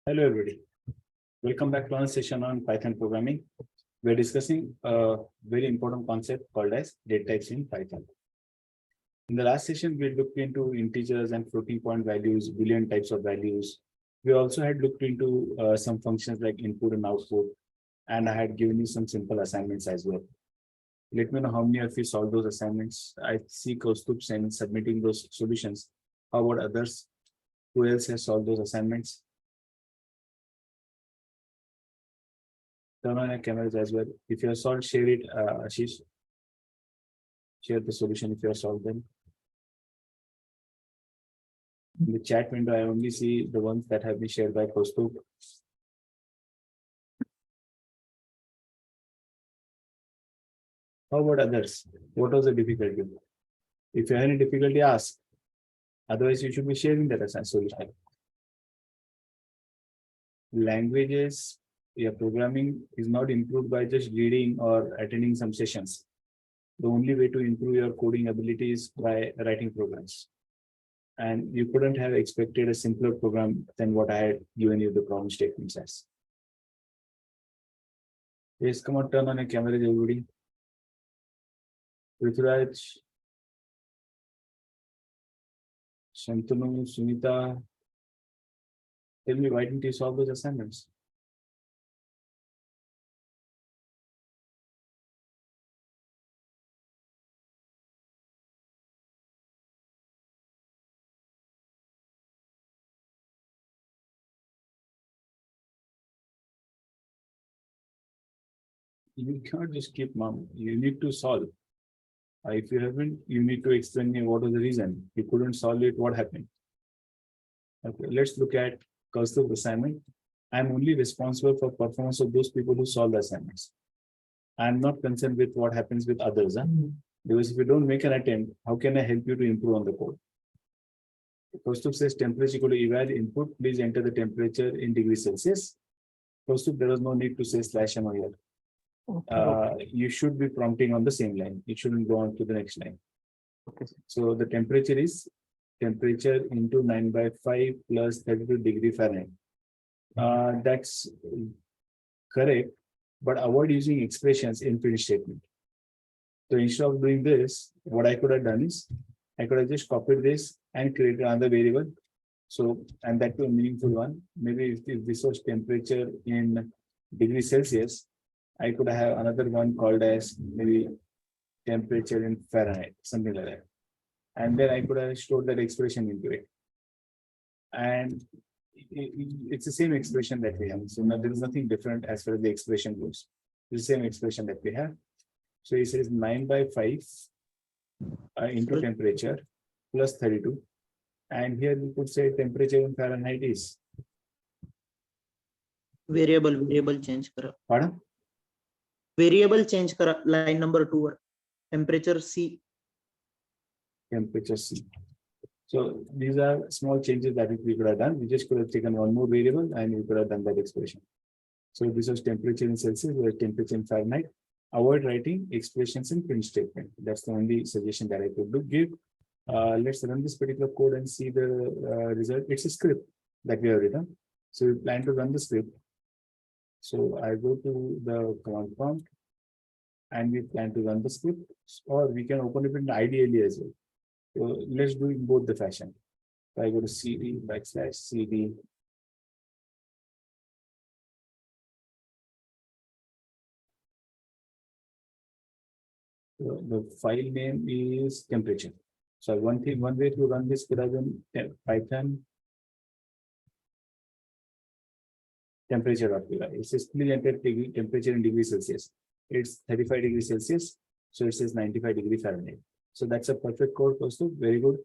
Hello, everybody. Welcome back to our session on Python programming. We're discussing a very important concept called as data types in Python. In the last session, we looked into integers and floating point values, Boolean types of values. We also had looked into some functions like input and output, and I had given you some simple assignments as well. Let me know how many of you solved those assignments. I see Kaustubh submitting those solutions. How about others? Who else has solved those assignments? Turn on your cameras as well. If you have solved, share it, Ashish. Share the solution if you have solved them. In the chat window, I only see the ones that have been shared by Kaustubh. How about others? What was the difficulty? If you have any difficulty, ask. Otherwise, you should be sharing that solution. Languages, programming is not improved by just reading or attending some sessions. The only way to improve your coding ability is by writing programs. And you couldn't have expected a simpler program than what I had given you the problem statements as. Yes, come on, turn on your camera, everybody. Prithviraj, Shantanu, Sunita, tell me, why didn't you solve those assignments? You can't just keep mum. You need to solve. If you haven't, you need to explain me what was the reason. You couldn't solve it, what happened? Okay, let's look at Kaustubh assignment. I'm only responsible for performance of those people who solve the assignments. I'm not concerned with what happens with others. Because if you don't make an attempt, how can I help you to improve on the code? Kaustubh says temperature equal to eval input. Please enter the temperature in degrees Celsius. Kaustubh, there was no need to say /m here. Okay. You should be prompting on the same line. It shouldn't go on to the next line. Okay. So the temperature is temperature into 9/5 plus 32 degree Fahrenheit. That's correct, but avoid using expressions in print statement. So instead of doing this, what I could have done is I could have just copied this and created another variable. So, and that to a meaningful one. Maybe if this was temperature in degrees Celsius, I could have another one called as maybe temperature in Fahrenheit, something like that. And then I could have stored that expression into it. And it's the same expression that we have. So now there is nothing different as far as the expression goes. It's the same expression that we have. So it says 9/5 into temperature plus 32. And here we could say temperature in Fahrenheit is variable change kara. Pardon? Variable change kara, line number 2 temperature C. Temperature C. So these are small changes that we could have done. We just could have taken one more variable and we could have done that expression. So this was temperature in Celsius or temperature in Fahrenheit. Avoid writing expressions in print statement. That's the only suggestion that I could give. Let's run this particular code and see the result. It's a script that we have written. So we plan to run the script. So I go to the command prompt and we plan to run the script, or we can open it in ideally as well. So let's do it in both the fashion. So I go to cd/cd. So the file name is temperature. So one way to run this could have been Python temperature.py. It says please enter temperature in degrees Celsius. It's 35 degrees Celsius. So it says 95 degrees Fahrenheit. So that's a perfect code, Kaustubh. Very good.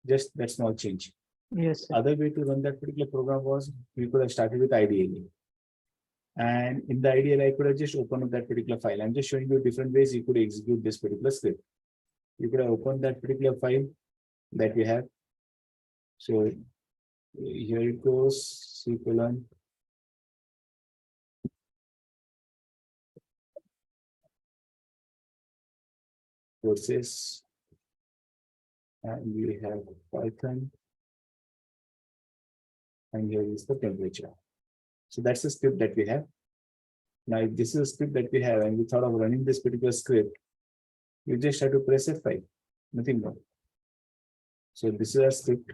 Just that small change. Yes. Sir. Other way to run that particular program was we could have started with IDLE. And in the IDLE, I could have just opened up that particular file. I'm just showing you different ways you could execute this particular script. You could have opened that particular file that we have. So here it goes, C:, courses, and we have Python, and here is the temperature. So that's the script that we have. Now, if this is a script that we have and we thought of running this particular script, you just have to press F5, nothing more. So this is our script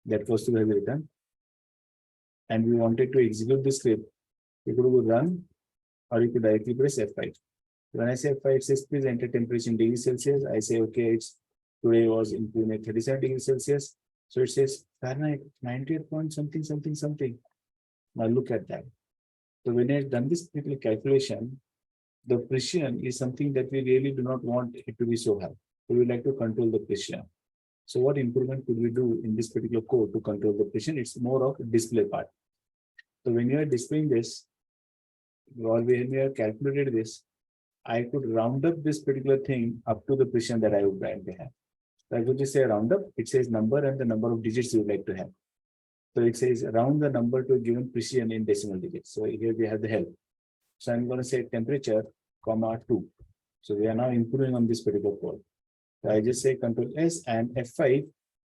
that was to be written. And we wanted to execute the script. You could go run or you could directly press F5. When I say F5, it says please enter temperature in degrees Celsius. I say, okay, it's today was in Pune 37 degrees Celsius. So it says Fahrenheit 98 point something, something, something. Now look at that. So when I've done this particular calculation, the precision is something that we really do not want it to be so high. So we like to control the precision. So what improvement could we do in this particular code to control the precision? It's more of a display part. So when you are displaying this, or when you have calculated this, I could round up this particular thing up to the precision that I would like to have. So I could just say round up, it says number and the number of digits you would like to have. So it says round the number to a given precision in decimal digits. So here we have the help. So I'm going to say temperature, comma 2. So we are now improving on this particular code. So I just say Control S and F5.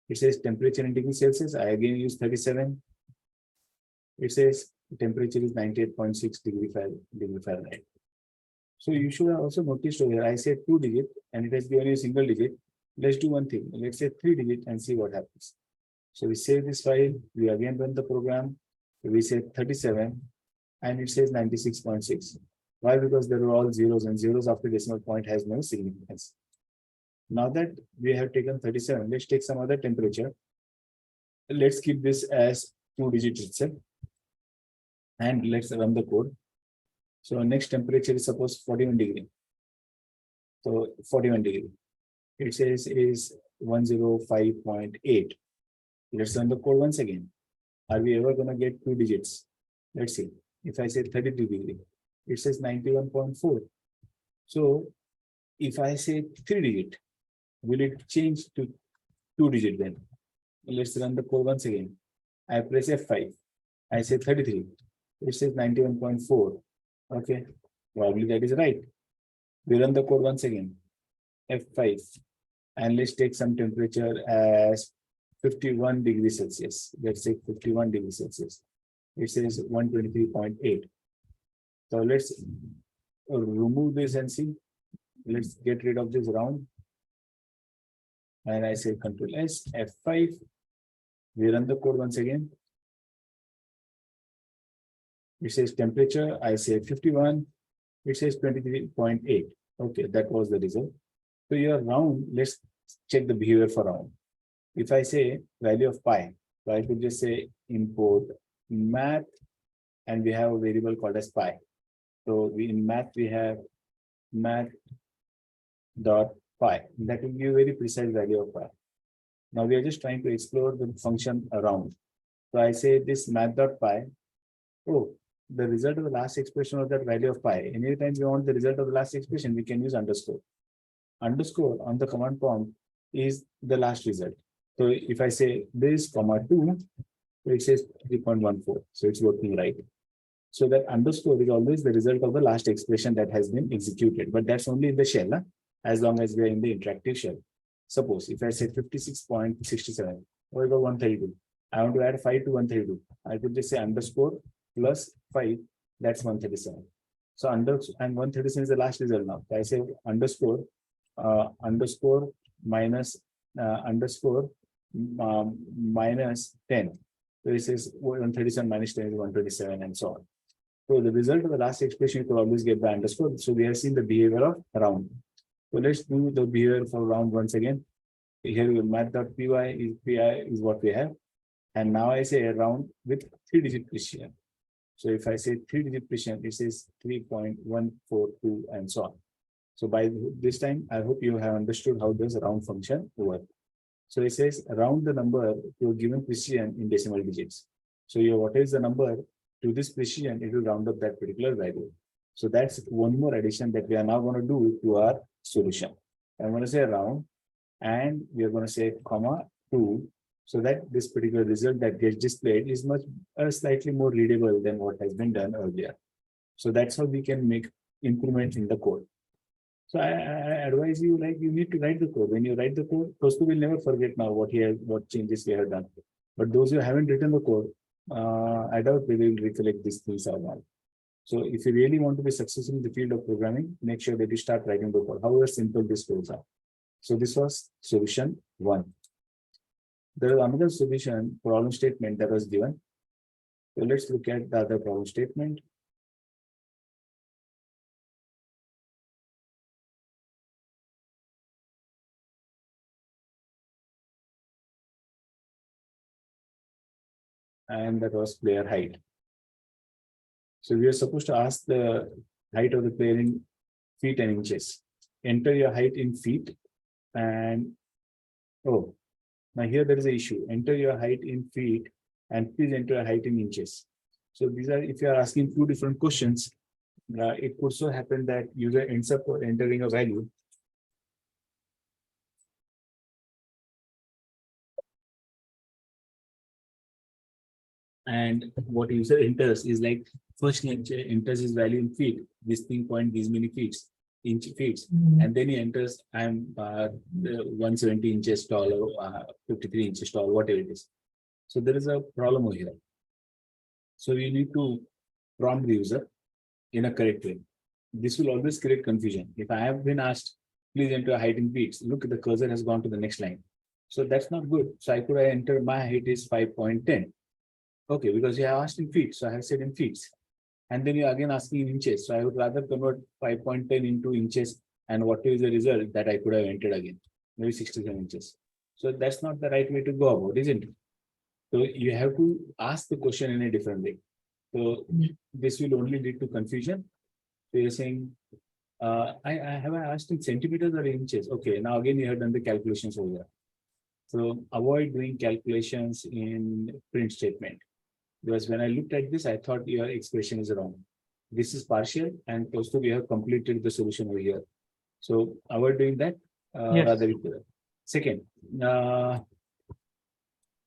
It says temperature in degrees Celsius. I again use 37. It says temperature is 98.6 degree Fahrenheit. So you should have also noticed over here, I said 2 digit and it has given you a single digit. Let's do one thing. Let's say 3 digit and see what happens. So we save this file. We again run the program. We say 37 and it says 96.6. Why? Because there are all zeros and zeros after decimal point has no significance. Now that we have taken 37, let's take some other temperature. Let's keep this as 2 digits itself. And let's run the code. So next temperature is suppose 41 degree. So 41 degree. It says is 105.8. Let's run the code once again. Are we ever going to get 2 digits? Let's see. If I say 33 degree, it says 91.4. So if I say 3 digit, will it change to 2 digit then? Let's run the code once again. I press F5. I say 33. It says 91.4. Okay, probably that is right. We run the code once again. F5. And let's take some temperature as 51 degrees Celsius. Let's say 51 degrees Celsius. It says 123.8. So let's remove this and see. Let's get rid of this round. And I say Control S, F5. We run the code once again. It says temperature. I say 51. It says 23.8. Okay, that was the result. So your round, let's check the behavior for round. If I say value of pi, so I could just say import math, and we have a variable called as pi. So in math, we have math dot pi. That will give you a very precise value of pi. Now we are just trying to explore the function around. So I say this math dot pi. Oh, the result of the last expression of that value of pi. Anytime we want the result of the last expression, we can use underscore. Underscore on the command prompt is the last result. So if I say this comma 2, it says 3.14. So it's working right. So that underscore is always the result of the last expression that has been executed. But that's only in the shell, huh? As long as we are in the interactive shell. Suppose if I say 56.67, what about 132? I want to add 5 to 132. I could just say underscore plus 5, that's 137. So underscore and 137 is the last result now. So I say underscore minus minus 10. So it says 137 minus 10 is 127 and so on. So the result of the last expression you could always get by underscore. So we have seen the behavior of round. So let's do the behavior for round once again. Here we math.py is pi is what we have. And now I say a round with 3-digit precision. So if I say 3-digit precision, it says 3.142 and so on. So by this time, I hope you have understood how this round function works. So it says round the number to a given precision in decimal digits. So what is the number to this precision, it will round up that particular value. So that's one more addition that we are now going to do to our solution. I'm going to say round, and we are going to say comma 2, so that this particular result that gets displayed is much slightly more readable than what has been done earlier. So that's how we can make improvements in the code. So I advise you, like, you need to write the code. When you write the code, Tostu will never forget now what changes we have done. But those who haven't written the code, I doubt we will recollect these things or not. So if you really want to be successful in the field of programming, make sure that you start writing the code, however simple these codes are. So this was solution one. There is another solution problem statement that was given. So let's look at the other problem statement. And that was player height. So we are supposed to ask the height of the player in feet and inches. Enter your height in feet and oh, now here there is an issue. Enter your height in feet and please enter your height in inches. So these are, if you are asking two different questions, it could so happen that user ends up entering a value. And what user enters is like first he enters his value in feet, this thing point these many feet, inch feet, and then he enters I'm 170 inches tall or 53 inches tall, whatever it is. So there is a problem over here. So you need to prompt the user in a correct way. This will always create confusion. If I have been asked, please enter height in feet, look, the cursor has gone to the next line. So that's not good. So I could have entered my height is 5.10. Okay, because you have asked in feet, so I have said in feet. And then you're again asking in inches. So I would rather convert 5.10 into inches, and what is the result that I could have entered again? Maybe 67 inches. So that's not the right way to go about, isn't it? So you have to ask the question in a different way. So this will only lead to confusion. So you're saying, I have asked in centimeters or inches. Okay, now again you have done the calculations over here. So avoid doing calculations in print statement. Because when I looked at this, I thought your expression is wrong. This is partial, and also we have completed the solution over here. So avoid doing that. Yes. Rather, second,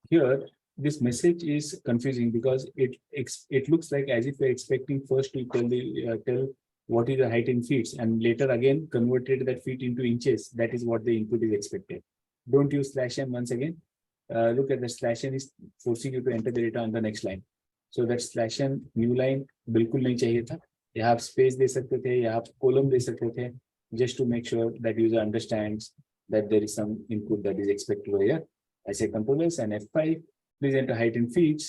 here this message is confusing because it looks like as if we're expecting first to tell what is the height in feet, and later again converted that feet into inches. That is what the input is expected. Don't use /n once again. Look at the /n is forcing you to enter the data on the next line. So that /n new line बिल्कुल नहीं चाहिए था. यहाँ आप space दे सकते थे, यहाँ आप column दे सकते थे, just to make sure that user understands that there is some input that is expected over here. I say Control S and F5. Please enter height in feet.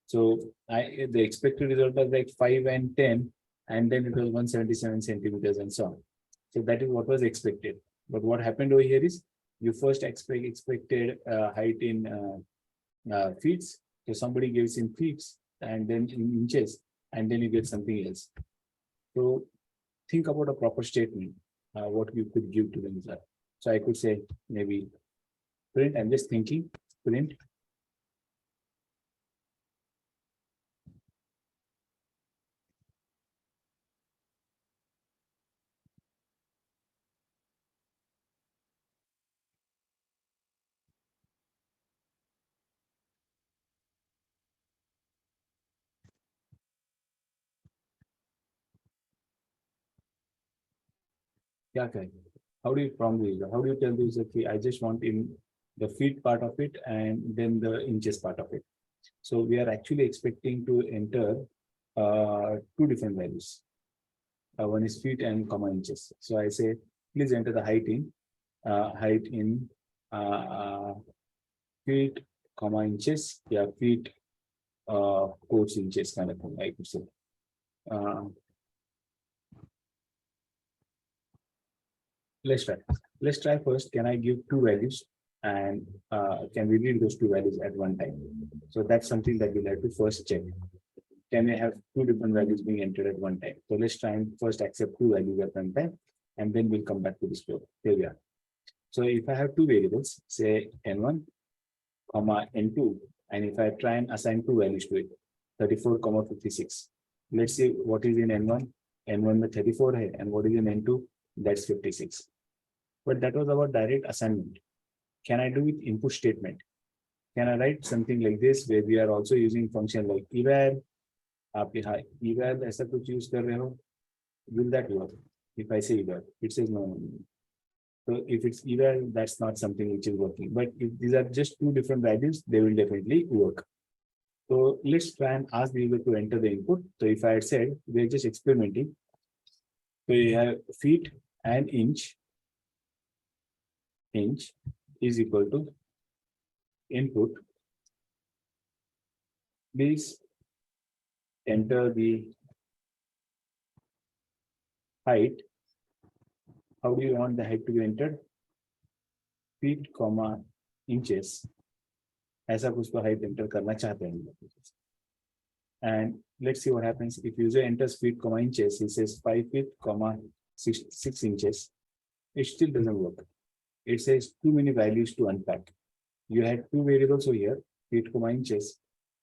So the expected result was like 5 and 10, and then it was 177 centimeters and so on. So that is what was expected. But what happened over here is you first expected height in feet. So somebody gives in feet and then in inches, and then you get something else. So think about a proper statement, what you could give to the user. So I could say maybe print, I'm just thinking, print. How do you prompt the user? How do you tell the user, I just want in the feet part of it and then the inches part of it? So we are actually expecting to enter two different values. One is feet and comma inches. So I say, please enter the height in feet, comma inches. Yeah, feet, quotes inches kind of thing, I could say. Let's try. Let's try first. Can I give two values, and can we read those two values at one time? So that's something that we'll have to first check. Can we have two different values being entered at one time? So let's try and first accept two values at one time, and then we'll come back to this code. Here we are. So if I have two variables, say n1, comma n2, and if I try and assign two values to it, 34, 56. Let's see what is in n1. n1 with 34 hai, and what is in n2? That's 56. But that was our direct assignment. Can I do with input statement? Can I write something like this where we are also using function like eval? आप यहाँ eval ऐसा कुछ use कर रहे हो? Will that work? If I say eval, it says no. So if it's eval, that's not something which is working. But if these are just two different values, they will definitely work. So let's try and ask the user to enter the input. So if I had said we're just experimenting, so you have feet and inch is equal to input. Please enter the height. How do you want the height to be entered? Feet, comma, inches. ऐसा कुछ तो height enter करना चाहते हैं. And let's see what happens if user enters feet, comma, inches. He says 5 feet, comma, 6 inches. It still doesn't work. It says too many values to unpack. You had two variables over here, feet, comma, inches,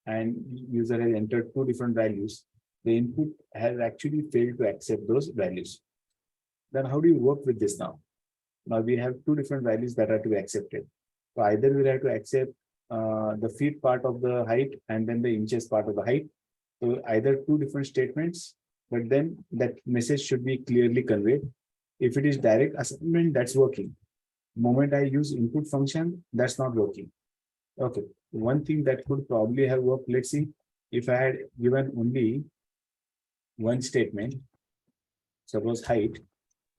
and user has entered two different values. The input has actually failed to accept those values. Then how do you work with this now? Now we have two different values that are to be accepted. So either we'll have to accept the feet part of the height and then the inches part of the height. So either two different statements, but then that message should be clearly conveyed. If it is direct assignment, that's working. Moment I use input function, that's not working. Okay, one thing that could probably have worked, let's see, if I had given only one statement, suppose height,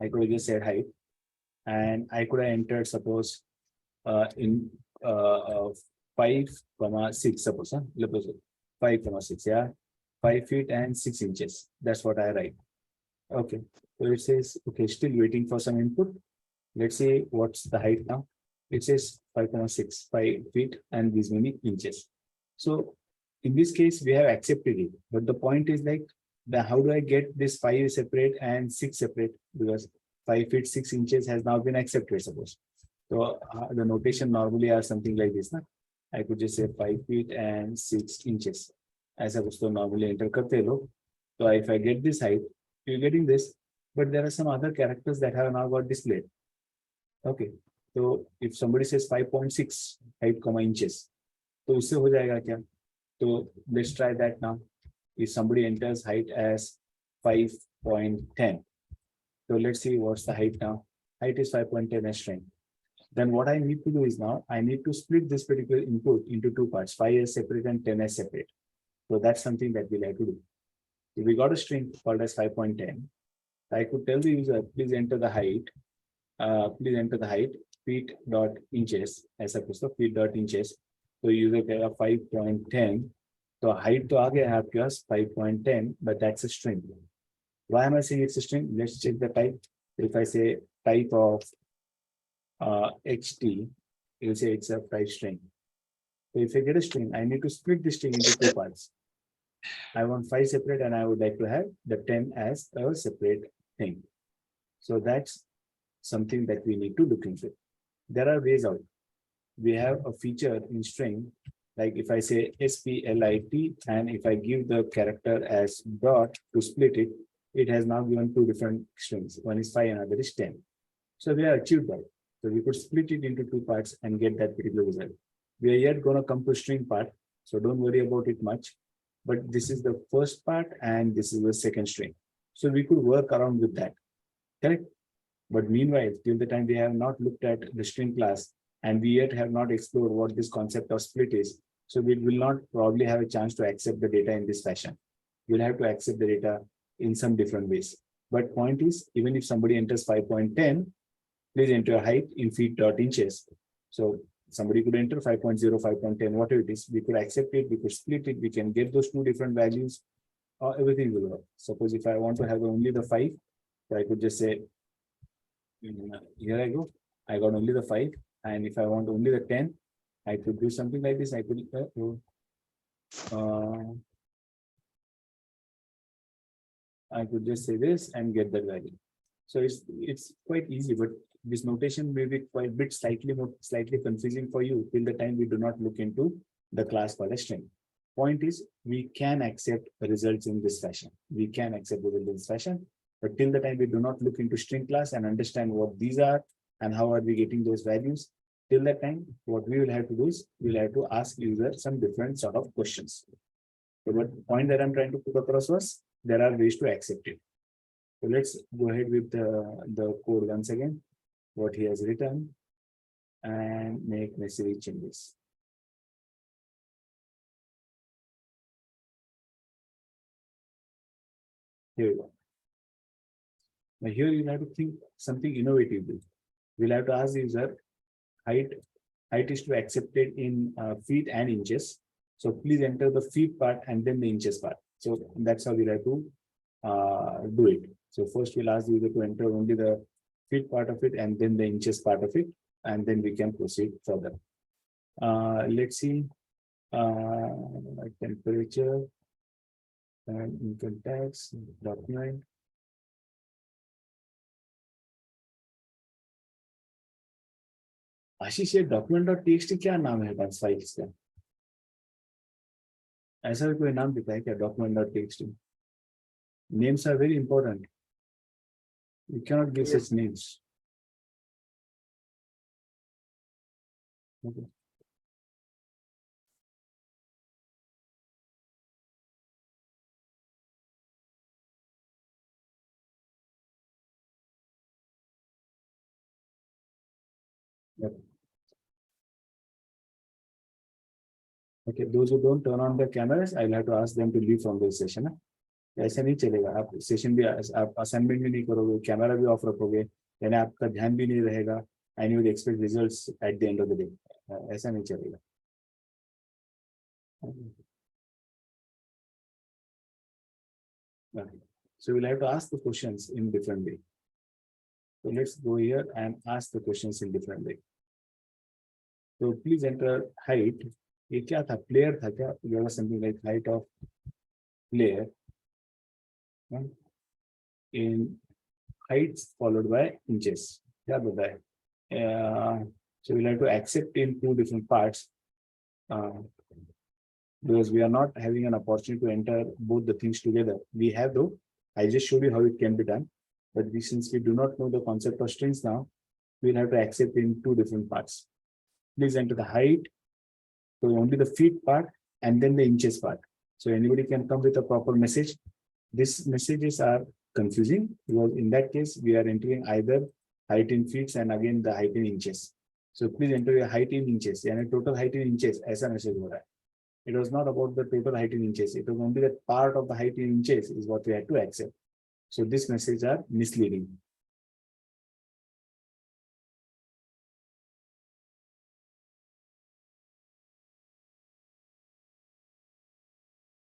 I could have just said height, and I could have entered, suppose, in 5, 6, suppose, 5, 6, yeah, 5 feet and 6 inches. That's what I write. Okay, so it says, okay, still waiting for some input. Let's say what's the height now? It says 5, 5 feet and these many inches. So in this case, we have accepted it. But the point is like, how do I get this 5 separate and 6 separate? Because 5 feet 6 inches has now been accepted, suppose. So the notation normally are something like this. Na? I could just say 5 feet and 6 inches. As I was to normally enter karte lo. So if I get this height, you're getting this, but there are some other characters that have now got displayed. Okay, so if somebody says 5.6 height, comma inches, तो उससे हो जाएगा क्या? So let's try that now. If somebody enters height as 5.10, so let's see what's the height now. Height is 5.10 as string. Then what I need to do is now I need to split this particular input into two parts, 5 as separate and 10 as separate. So that's something that we'll have to do. If we got a string called as 5.10, I could tell the user, please enter the height. Please enter the height, feet dot inches, as opposed to feet dot inches. So user कहेगा 5.10. So height तो आ गया है आपके पास 5.10, but that's a string. Why am I saying it's a string? Let's check the type. If I say type of HT, it will say it's a type string. So if I get a string, I need to split this string into two parts. I want 5 separate, and I would like to have the 10 as a separate thing. So that's something that we need to look into. There are ways out. We have a feature in string, like if I say split, and if I give the character as dot to split it, it has now given two different strings. One is 5, another is 10. So we have achieved that. So we could split it into two parts and get that particular result. We are yet going to come to string part, so don't worry about it much. But this is the first part and this is the second string. So we could work around with that. Correct? But meanwhile, till the time we have not looked at the string class and we yet have not explored what this concept of split is, so we will not probably have a chance to accept the data in this fashion. We'll have to accept the data in some different ways. But point is, even if somebody enters 5.10, please enter height in feet dot inches. So somebody could enter 5.0, 5.10, whatever it is, we could accept it, we could split it, we can get those two different values, everything will work. Suppose if I want to have only the 5, so I could just say, here I go, I got only the 5, and if I want only the 10, I could do something like this. I could just say this and get that value. So it's quite easy, but this notation may be quite a bit slightly confusing for you till the time we do not look into the class for the string. Point is, we can accept results in this fashion. We can accept results in this fashion. But till the time we do not look into string class and understand what these are and how are we getting those values, till that time, what we will have to do is we'll have to ask user some different sort of questions. So what point that I'm trying to put across was there are ways to accept it. So let's go ahead with the code once again, what he has written, and make necessary changes. Here we go. Now here you have to think something innovative. We'll have to ask the user height. Height is to be accepted in feet and inches. So please enter the feet part and then the inches part. So that's how we'll have to do it. So first we'll ask the user to enter only the feet part of it and then the inches part of it, and then we can proceed further. Let's see. Temperature and income tax document. आशीष ये document और text क्या नाम है बस files का? ऐसा कोई नाम दिखा है क्या डॉक्यूमेंट और text? Names are very important. You cannot give such names. Okay. Yep. Okay, those who don't turn on their cameras, I'll have to ask them to leave from this session. ऐसा नहीं चलेगा, आप session भी आप assignment भी नहीं करोगे, camera भी ऑफ रखोगे, यानी आपका ध्यान भी नहीं रहेगा, and you will expect results at the end of the day. ऐसा नहीं चलेगा. Okay. So we'll have to ask the questions in different way. So let's go here and ask the questions in different way. So please enter height. ये क्या था? Player था क्या? There was something like height of player in heights followed by inches. क्या बताए? So we'll have to accept in two different parts. Because we are not having an opportunity to enter both the things together. We have though. I just showed you how it can be done. But since we do not know the concept of strings now, we'll have to accept in two different parts. Please enter the height. So only the feet part and then the inches part. So anybody can come with a proper message. These messages are confusing because in that case, we are entering either height in feet and again the height in inches. So please enter your height in inches. And total height in inches. ऐसा message हो रहा है. It was not about the total height in inches. It was only that part of the height in inches is what we had to accept. So this message are misleading.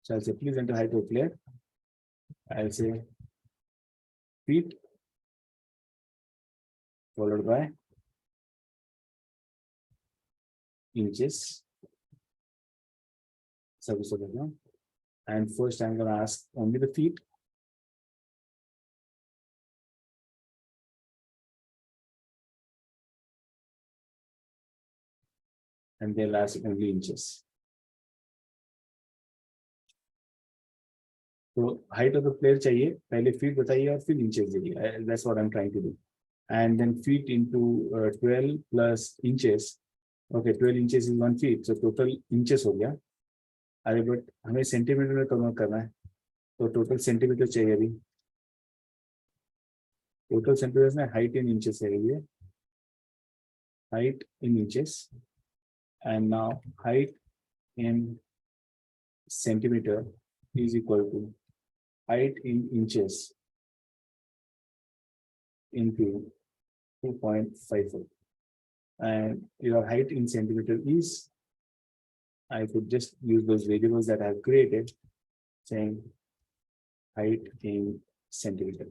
So I'll say, please enter height of player. I'll say feet followed by inches. And first I'm going to ask only the feet. And they'll ask only inches. So height of the player चाहिए, पहले feet बताइए और फिर inches दीजिए. That's what I'm trying to do. And then feet into 12 plus inches. Okay, 12 inches is 1 feet. So total inches हो गया. अरे but हमें सेंटीमीटर में कन्वर्ट करना है, तो टोटल सेंटीमीटर चाहिए अभी. टोटल सेंटीमीटर में हाइट इन इंचेस है ये, height in inches, and now height in centimetre is equal to height in inches into 2.54, and your height in centimeter is, I could just use those variables that I have created, saying height in centimeter.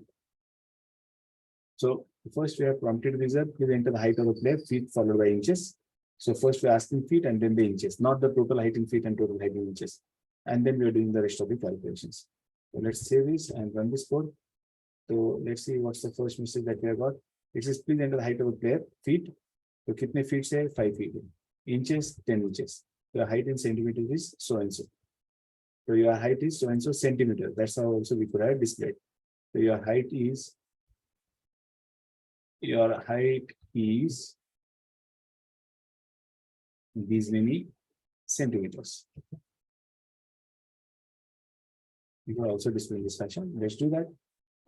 So first we have prompted the user, please enter the height of the player, feet followed by inches. So first we're asking feet and then the inches, not the total height in feet and total height in inches. And then we're doing the rest of the calculations. So let's save this and run this code. So let's see what's the first message that we have got. It says please enter the height of the player, feet. So kitne feet say 5 feet. Inches, 10 inches. The height in centimeters is so and so. So your height is so and so centimeter. That's how also we could have displayed. So your height is these many centimeters. You can also display this fashion. Let's do that.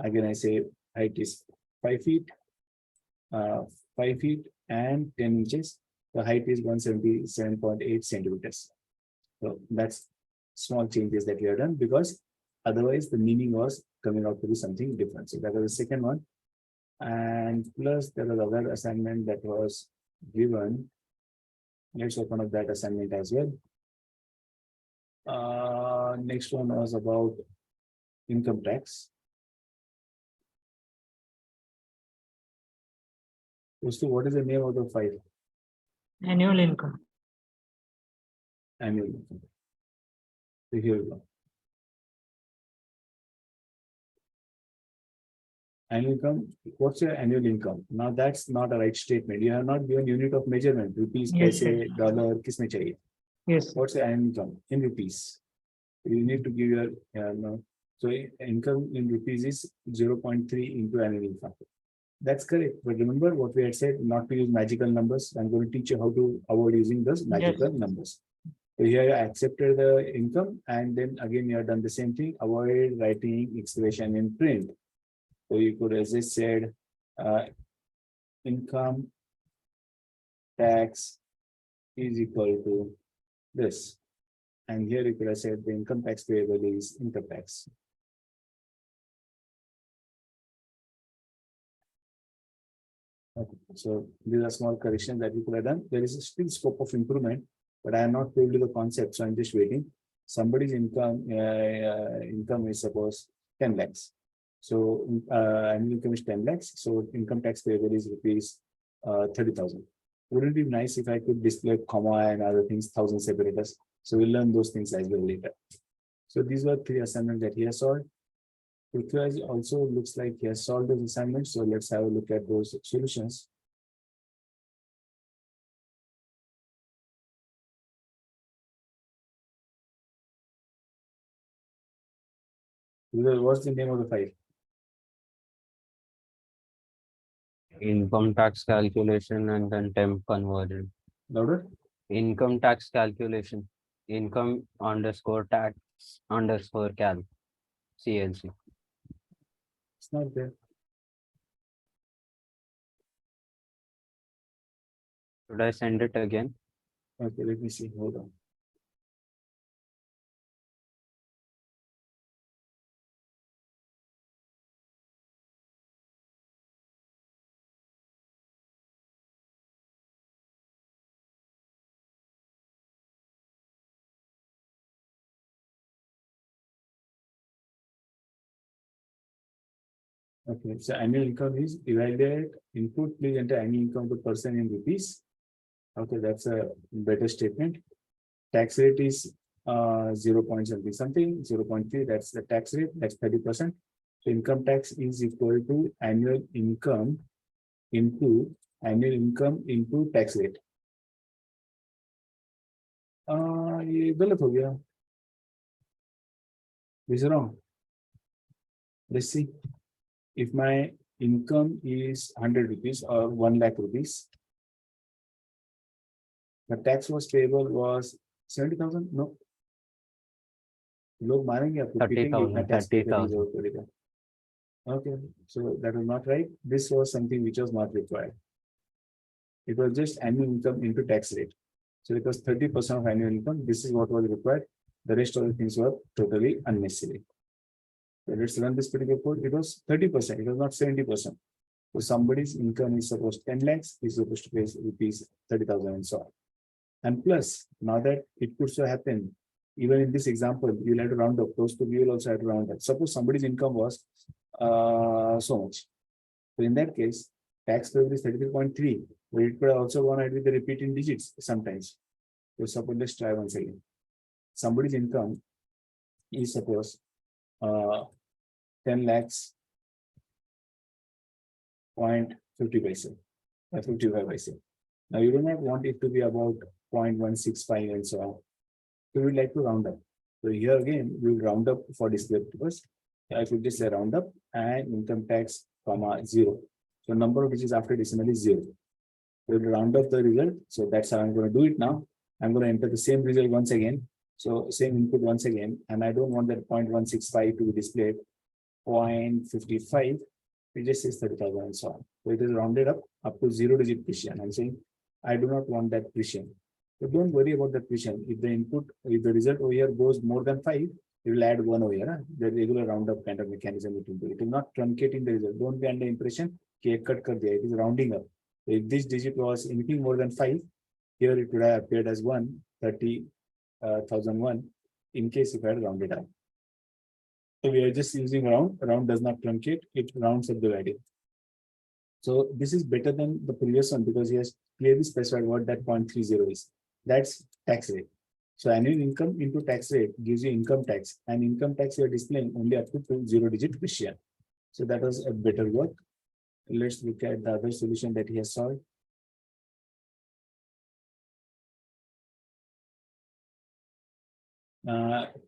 Again, I say height is 5 feet, 5 feet and 10 inches. The height is 177.8 centimeters. So that's small changes that we have done, because otherwise the meaning was coming out to be something different. So that was the second one. And plus there was other assignment that was given. Let's open up that assignment as well. Next one was about income tax. What is the name of the file? Annual income. Annual income. So here we go. Annual income, what's your annual income? Now that's not a right statement. You have not given unit of measurement. Rupees, Yes, paise, dollar, kisme chahiye. Yes. What's your annual income in rupees? You need to give your no. So income in rupees is 0.3 into annual income. That's correct. But remember what we had said, not to use magical numbers. I'm going to teach you how to avoid using those magical numbers. So here you accepted the income, and then again you have done the same thing. Avoid writing expression in print. So you could, as I said, income tax is equal to this. And here you could have said the income tax payable is income tax. Okay. So these are small corrections that you could have done. There is still scope of improvement, but I am not told you the concept, so I'm just waiting. Somebody's income is suppose 10 lakhs. So annual income is 10 lakhs. So income tax payable is rupees 30,000. Wouldn't it be nice if I could display comma and other things, thousand separators? So we'll learn those things as well later. So these were 3 assignments that he has solved. Prithviraj also looks like he has solved those assignments. So let's have a look at those solutions. What's the name of the file? Income tax calculation and then temp conversion. Louder? Income tax calculation. Income underscore tax underscore cal. CLC. It's not there. Should I send it again? Okay, let me see. Hold on. Okay, so annual income is divided input, please enter annual income to person in rupees. Okay, that's a better statement. Tax rate is 0 point something, 0.3, that's the tax rate, that's 30%. So income tax is equal to annual income into tax rate. ये गलत हो गया. This is wrong. Let's see. If my income is 100 rupees or 1 lakh rupees, the tax was payable was 70,000. No. लोग मारेंगे आपको 30,000. Okay, so that was not right. This was something which was not required. It was just annual income into tax rate. So it was 30% of annual income. This is what was required. The rest of the things were totally unnecessary. So let's run this particular code. It was 30%. It was not 70%. So somebody's income is supposed 10 lakhs. Is supposed to pay rupees 30,000 and so on. And plus, now that it could so happen, even in this example, you'll have to round up. Those two you will also have to round up. Suppose somebody's income was so much. So in that case, tax payable is 33.3. But it could also gone ahead with the repeating digits sometimes. So suppose let's try once again. Somebody's income is suppose 10 lakhs 0.50 paise, 55 paise. Now you do not want it to be about 0.165 and so on. So we'd like to round up. So here again, we'll round up for display purpose. I could just say round up and income tax, comma 0. So number of digits after decimal is 0. We'll round up the result. So that's how I'm going to do it now. I'm going to enter the same result once again. So same input once again, and I don't want that 0.165 to be displayed. 0.55, it just says 30,000 and so on. So it is rounded up to 0-digit precision. I'm saying I do not want that precision. So don't worry about the precision. If the input, if the result over here goes more than 5, it will add 1 over here. The regular roundup kind of mechanism it will do. It will not truncate in the result. Don't be under impression कि cut kar diya. It is rounding up. If this digit was anything more than 5, here it would have appeared as 130,001 in case if I had rounded up. So we are just using round. Round does not truncate, it rounds up the value. So this is better than the previous one because he has clearly specified what that 0.30 is. That's tax rate. So annual income into tax rate gives you income tax, and income tax you are displaying only up to 0-digit Christian. So that was a better work. Let's look at the other solution that he has solved.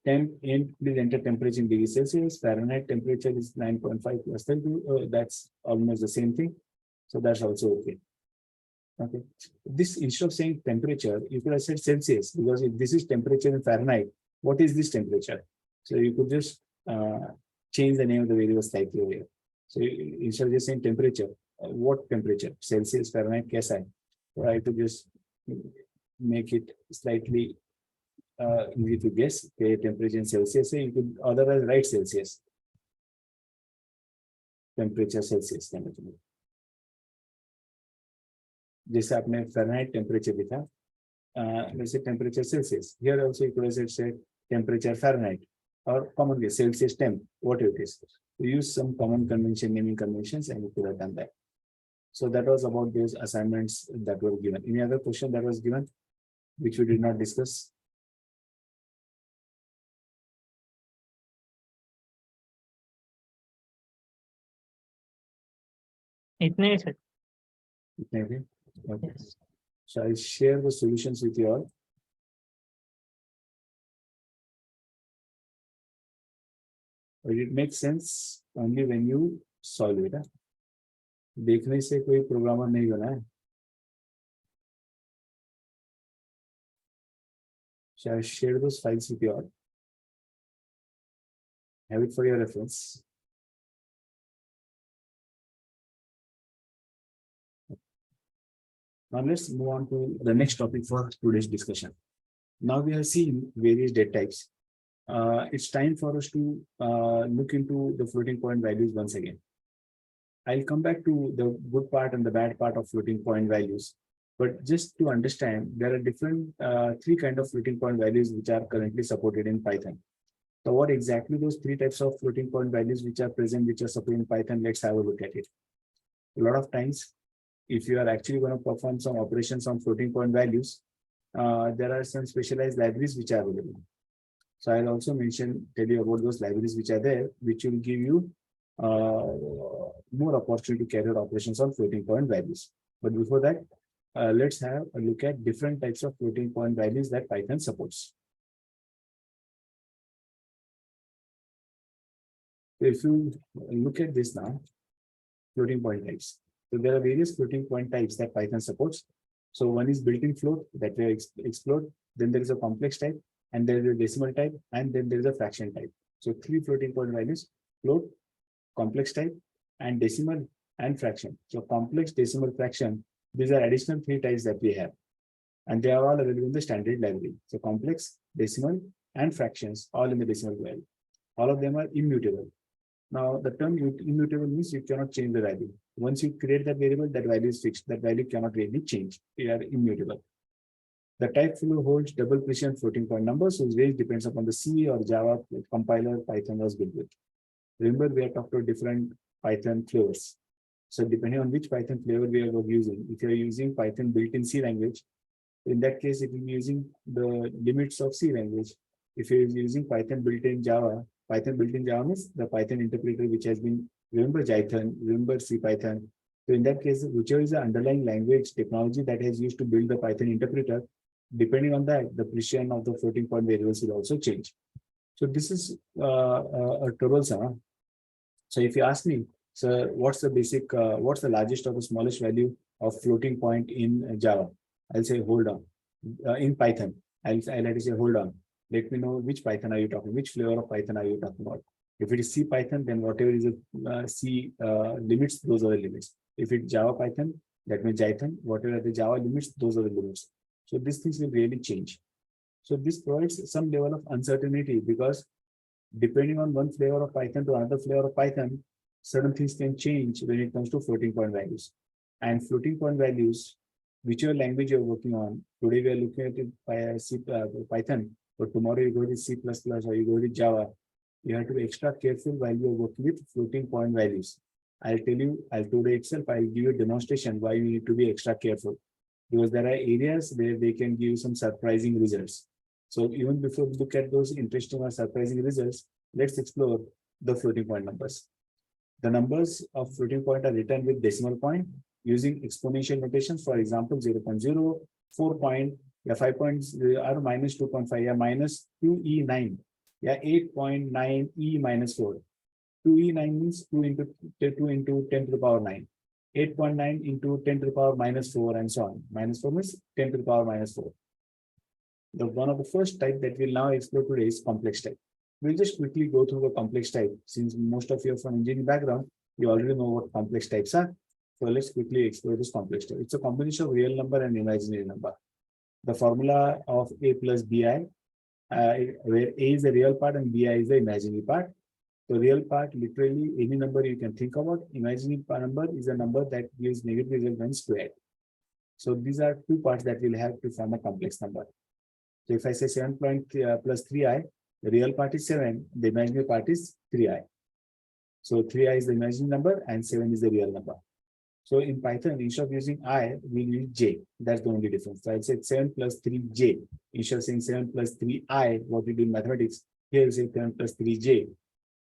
Temp in, please enter temperature in degrees Celsius. Fahrenheit temperature is 9.5 plus 32. That's almost the same thing. So that's also okay. Okay. This, instead of saying temperature, you could have said Celsius, because if this is temperature in Fahrenheit, what is this temperature? So you could just change the name of the variable slightly over here. So instead of just saying temperature, what temperature? Celsius, Fahrenheit, kaisa hai? So I could just make it slightly easy to guess. Okay, temperature in Celsius, you could otherwise write Celsius. Temperature Celsius temperature. जैसे आपने Fahrenheit temperature दिखा, वैसे temperature Celsius. Here also you could have said temperature Fahrenheit or common case Celsius temp, whatever it is. We use some common convention, naming conventions, and you could have done that. So that was about those assignments that were given. Any other question that was given, which we did not discuss? इतने ही sir. Maybe. Okay. Yes. So I'll share the solutions with you all. But it makes sense only when you solve it. देखने से कोई programmer नहीं बना है. So I'll share those files with you all. Have it for your reference. Now let's move on to the next topic for today's discussion. Now we have seen various data types. It's time for us to look into the floating point values once again. I'll come back to the good part and the bad part of floating point values. But just to understand, there are different three kinds of floating point values which are currently supported in Python. So what exactly those three types of floating point values which are present, which are supported in Python, let's have a look at it. A lot of times, if you are actually going to perform some operations on floating point values, there are some specialized libraries which are available. So I'll also tell you about those libraries which are there, which will give you more opportunity to carry out operations on floating point values. But before that, let's have a look at different types of floating point values that Python supports. So if you look at this now, floating point types. So there are various floating point types that Python supports. So one is built-in float that we explored. Then there is a complex type, and there is a decimal type, and then there is a fraction type. So three floating point values: float, complex type, and decimal and fraction. So complex, decimal, fraction, these are additional three types that we have. And they are all available in the standard library. So complex, decimal, and fractions, all in the decimal value. All of them are immutable. Now, the term immutable means you cannot change the value. Once you create that variable, that value is fixed. That value cannot really change. They are immutable. The type flow holds double precision floating point numbers whose range depends upon the C or Java compiler Python was built with. Remember, we are talking about different Python flavors. So depending on which Python flavor we are using, if you are using Python built-in C language, in that case, it will be using the limits of C language. If you are using Python built-in Java means the Python interpreter which has been, remember Jython, remember C Python. So in that case, whichever is the underlying language technology that has used to build the Python interpreter, depending on that, the precision of the floating point variables will also change. So this is a troublesome. So if you ask me, so what's the largest or the smallest value of floating point in Java? I'll say hold on. In Python, I'll let you say hold on. Let me know which Python are you talking, which flavor of Python are you talking about. If it is C Python, then whatever is the C limits, those are the limits. If it's Java Python, that means Jython, whatever are the Java limits, those are the limits. So these things will really change. So this provides some level of uncertainty because Depending on one flavor of Python to another flavor of Python, certain things can change when it comes to floating point values. And floating point values, whichever language you're working on, today we are looking at it by Python, but tomorrow you go to C++ or you go to Java, you have to be extra careful while you're working with floating point values. I'll tell you, today itself, I'll give you a demonstration why you need to be extra careful. Because there are areas where they can give some surprising results. So even before we look at those interesting or surprising results, let's explore the floating point numbers. The numbers of floating point are written with decimal point using exponential notations. For example, 0.0, 4 point, yeah, 5 points, or minus 2.5, yeah, minus 2e9, yeah, 8.9 e minus 4. 2e9 means 2 into 10 to the power 9. 8.9 into 10 to the power minus 4 and so on. Minus 4 means 10 to the power minus 4. The one of the first type that we'll now explore today is complex type. We'll just quickly go through the complex type. Since most of you are from engineering background, you already know what complex types are. So let's quickly explore this complex type. It's a combination of real number and imaginary number. The formula of A plus BI, where A is the real part and BI is the imaginary part. The real part, literally any number you can think about. Imaginary number is a number that gives negative result when squared. So these are two parts that we'll have to form a complex number. So if I say 7 plus 3i, the real part is 7, the imaginary part is 3i. So 3i is the imaginary number and 7 is the real number. So in Python, instead of using I, we use j. That's the only difference. So I said 7 plus 3j. Instead of saying 7 plus 3i, what we do in mathematics, here we say 7 plus 3j.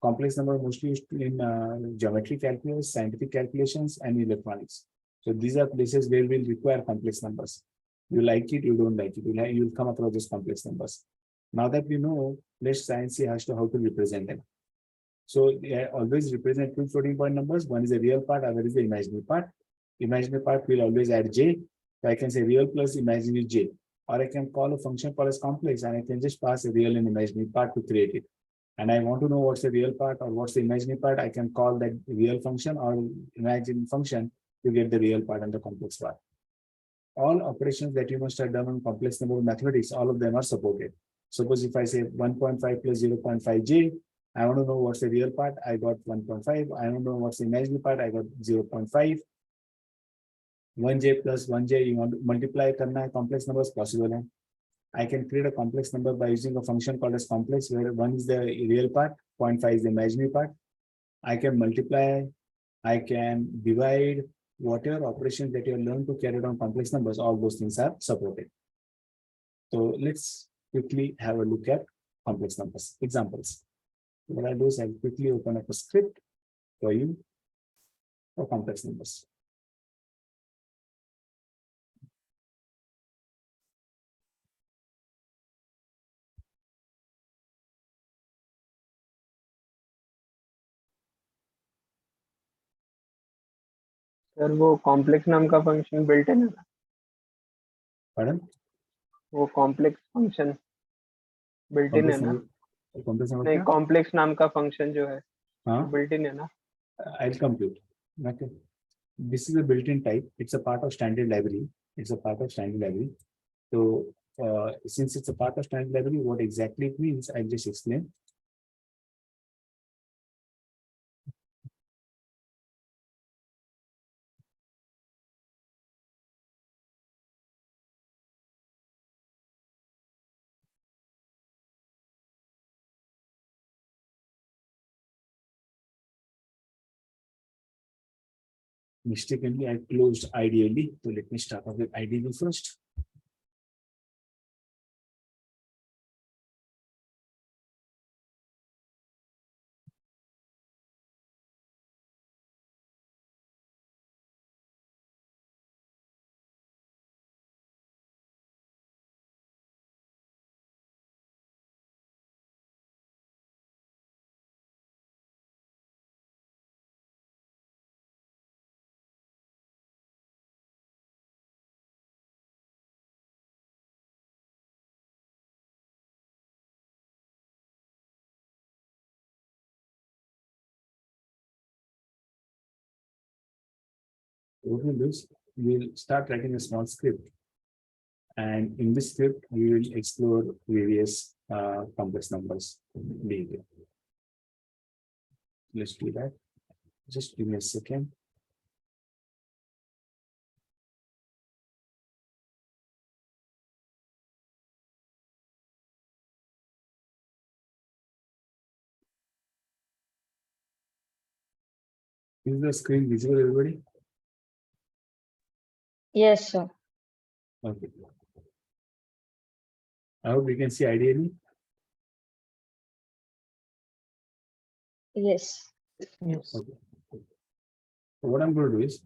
Complex number mostly used in geometry calculus, scientific calculations, and electronics. So these are places where we'll require complex numbers. You like it, you don't like it. You'll come across those complex numbers. Now that we know, let's try and see as to how to represent them. So I always represent two floating point numbers. One is the real part, other is the imaginary part. Imaginary part will always add j. So I can say real plus imaginary j. Or I can call a function called as complex and I can just pass a real and imaginary part to create it. And I want to know what's the real part or what's the imaginary part, I can call that real function or imaginary function to get the real part and the complex part. All operations that you must have done on complex number mathematics, all of them are supported. Suppose if I say 1.5 plus 0.5j, I want to know what's the real part, I got 1.5. I want to know what's the imaginary part, I got 0.5. 1j plus 1j, you want to multiply करना है, complex numbers possible है. I can create a complex number by using a function called as complex, where 1 is the real part, 0.5 is the imaginary part. I can multiply, I can divide, whatever operations that you have learned to carry out on complex numbers, all those things are supported. So let's quickly have a look at complex numbers. Examples. What I'll do is I'll quickly open up a script for you for complex numbers. Sir वो complex नाम का function built in है ना? Pardon? वो complex function built in है ना? Complex number नहीं, क्या? कॉम्प्लेक्स नाम का फंक्शन जो है हाँ? बिल्ट इन है ना? I'll compute. Okay. This is a built-in type. It's a part of standard library. It's a part of standard library. So since it's a part of standard library, what exactly it means, I'll just explain. Mistakenly, I closed ideally. So let me start off with ideally first. What we'll do is we'll start writing a small script. And in this script, we will explore various complex numbers later. Let's do that. Just give me a second. Is the screen visible, everybody? Yes, sir. Okay. I hope you can see ideally. Yes. Yes. Okay. So what I'm going to do is,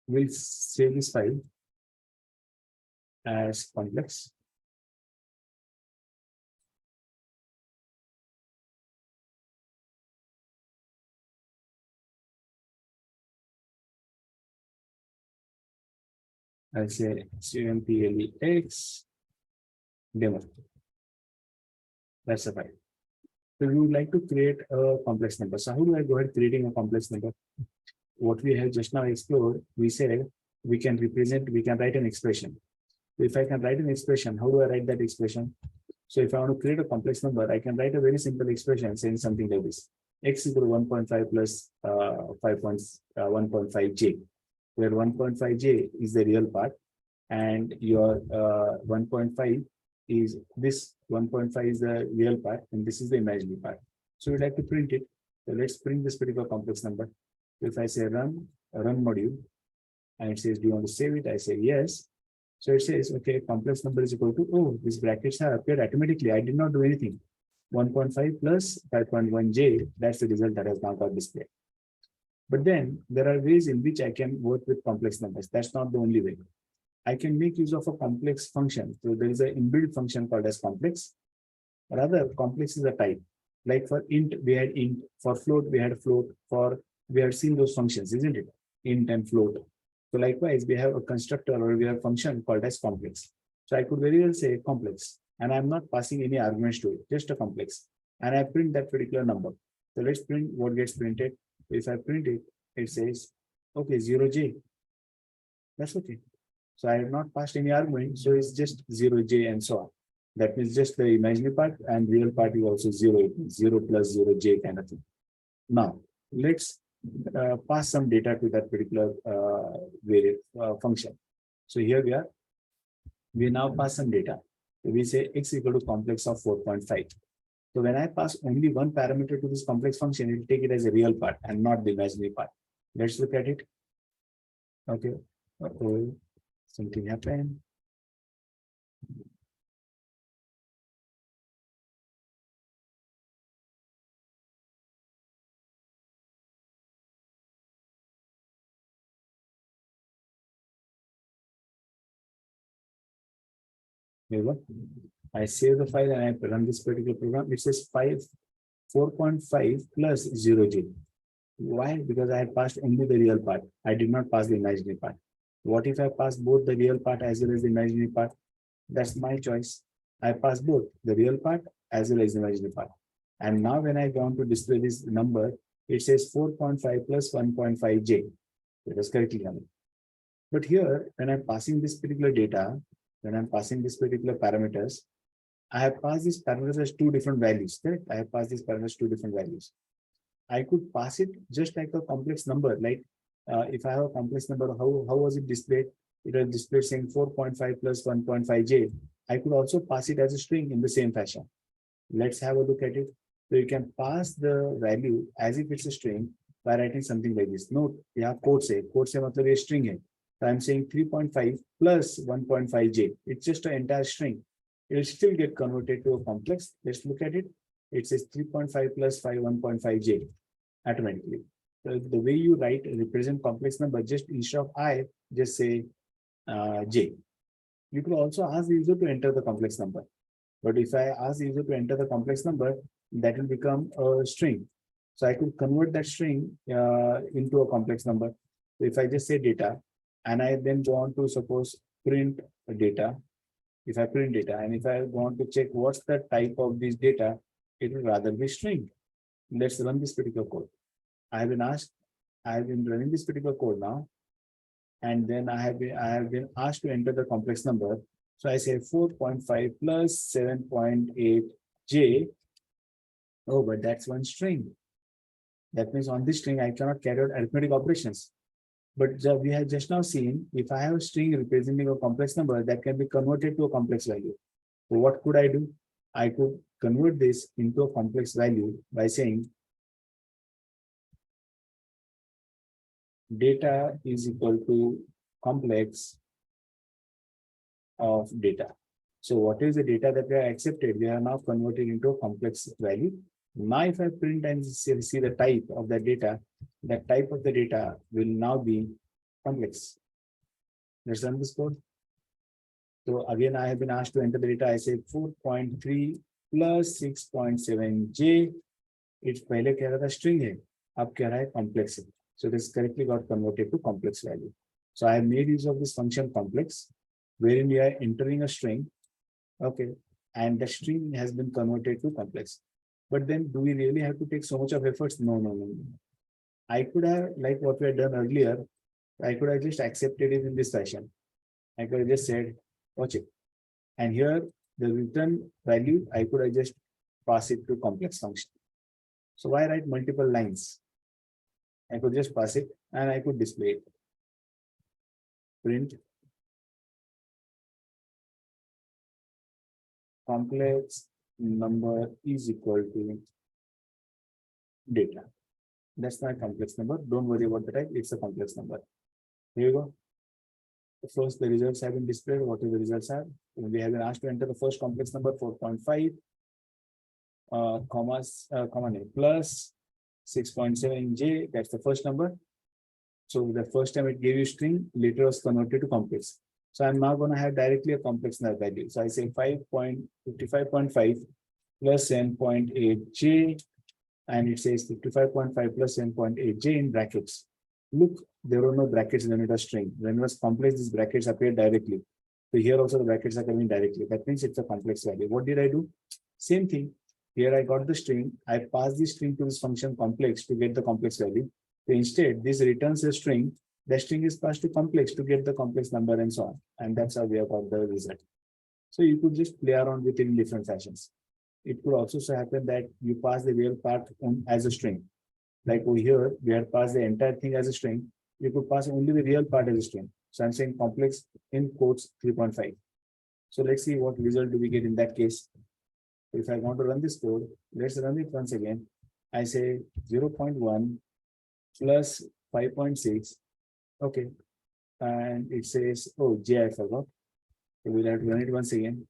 we'll save this file as complex. I'll say CMPLEX demo. That's the file. So we would like to create a complex number. So how do I go ahead creating a complex number? What we have just now explored, we said we can write an expression. If I can write an expression, how do I write that expression? So if I want to create a complex number, I can write a very simple expression saying something like this: x equal to 1.5 plus 1.5j, where 1.5j is the real part, and your 1.5 is this 1.5 is the real part, and this is the imaginary part. So we'd like to print it. So let's print this particular complex number. If I say run module, and it says, do you want to save it? I say yes. So it says, okay, complex number is equal to, oh, these brackets have appeared automatically. I did not do anything. 1.5 plus 5.1j, that's the result that has now got displayed. But then there are ways in which I can work with complex numbers. That's not the only way. I can make use of a complex function. So there is an inbuilt function called as complex. Rather, complex is a type. Like for int, we had int. For float, we had float. We have seen those functions, isn't it? Int and float. So likewise, we have a constructor or we have a function called as complex. So I could very well say complex, and I'm not passing any arguments to it, just a complex. And I print that particular number. So let's print what gets printed. If I print it, it says, okay, 0j. That's okay. So I have not passed any argument. So it's just 0j and so on. That means just the imaginary part, and real part is also 0, 0 plus 0j kind of thing. Now, let's pass some data to that particular function. So here we now pass some data. We say x equal to complex of 4.5. So when I pass only one parameter to this complex function, it will take it as a real part and not the imaginary part. Let's look at it. Okay. Uh-oh. Something happened. Here we go. I save the file and I run this particular program. It says 4.5 plus 0j. Why? Because I had passed only the real part. I did not pass the imaginary part. What if I pass both the real part as well as the imaginary part? That's my choice. I pass both the real part as well as the imaginary part. And now when I want to display this number, it says 4.5 plus 1.5j. It was correctly done. But here, when I'm passing this particular data, when I'm passing this particular parameters, I have passed these parameters as two different values, correct? I have passed these parameters two different values. I could pass it just like a complex number. Like if I have a complex number, how was it displayed? It was displayed saying 4.5 plus 1.5j. I could also pass it as a string in the same fashion. Let's have a look at it. So you can pass the value as if it's a string by writing something like this. Note, we have quote say matlab ye string hai. So I'm saying 3.5 plus 1.5j. It's just an entire string. It will still get converted to a complex. Let's look at it. It says 3.5 plus 1.5j automatically. So the way you write represent complex number, just instead of I, just say j. You could also ask the user to enter the complex number. But if I ask the user to enter the complex number, that will become a string. So I could convert that string into a complex number. So if I just say data, and I then go on to suppose print data. If I print data, and if I want to check what's the type of this data, it will rather be string. Let's run this particular code. I have been running this particular code now, and then I have been asked to enter the complex number. So I say 4.5 plus 7.8j. Oh, but that's one string. That means on this string, I cannot carry out arithmetic operations. But we have just now seen, if I have a string representing a complex number, that can be converted to a complex value. So what could I do? I could convert this into a complex value by saying data is equal to complex of data. So what is the data that we have accepted? We are now converted into a complex value. Now, if I print and see the type of the data, that type of the data will now be complex. Let's run this code. So again, I have been asked to enter the data. I say 4.3 plus 6.7j. It's पहले कह रहा था string है, अब कह रहा है complex है. So this correctly got converted to complex value. So I have made use of this function complex, wherein we are entering a string, okay, and the string has been converted to complex. But then, do we really have to take so much of efforts? No. I could have, like what we had done earlier, I could have just accepted it in this fashion. I could have just said, watch it. And here, the return value, I could have just pass it to complex function. So why write multiple lines? I could just pass it and I could display it. Print complex number is equal to data. That's not a complex number. Don't worry about the type. It's a complex number. Here you go. First, the results have been displayed. What are the results are? We have been asked to enter the first complex number 4.5, plus 6.7j. That's the first number. So the first time it gave you string, later was converted to complex. So I'm now going to have directly a complex value. So I say 55.5 plus 7.8j, and it says 55.5 plus 7.8j in brackets. Look, there were no brackets when it was string. When it was complex, these brackets appear directly. So here also the brackets are coming directly. That means it's a complex value. What did I do? Same thing. Here I got the string. I pass the string to this function complex to get the complex value. So instead, this returns a string. The string is passed to complex to get the complex number and so on. And that's how we have got the result. So you could just play around with it in different fashions. It could also so happen that you pass the real part as a string. Like over here, we had passed the entire thing as a string. You could pass only the real part as a string. So I'm saying complex in quotes 3.5. So let's see what result do we get in that case. If I want to run this code, let's run it once again. I say 0.1 plus 5.6. Okay. And it says, oh, J, I forgot. So we'll have to run it once again.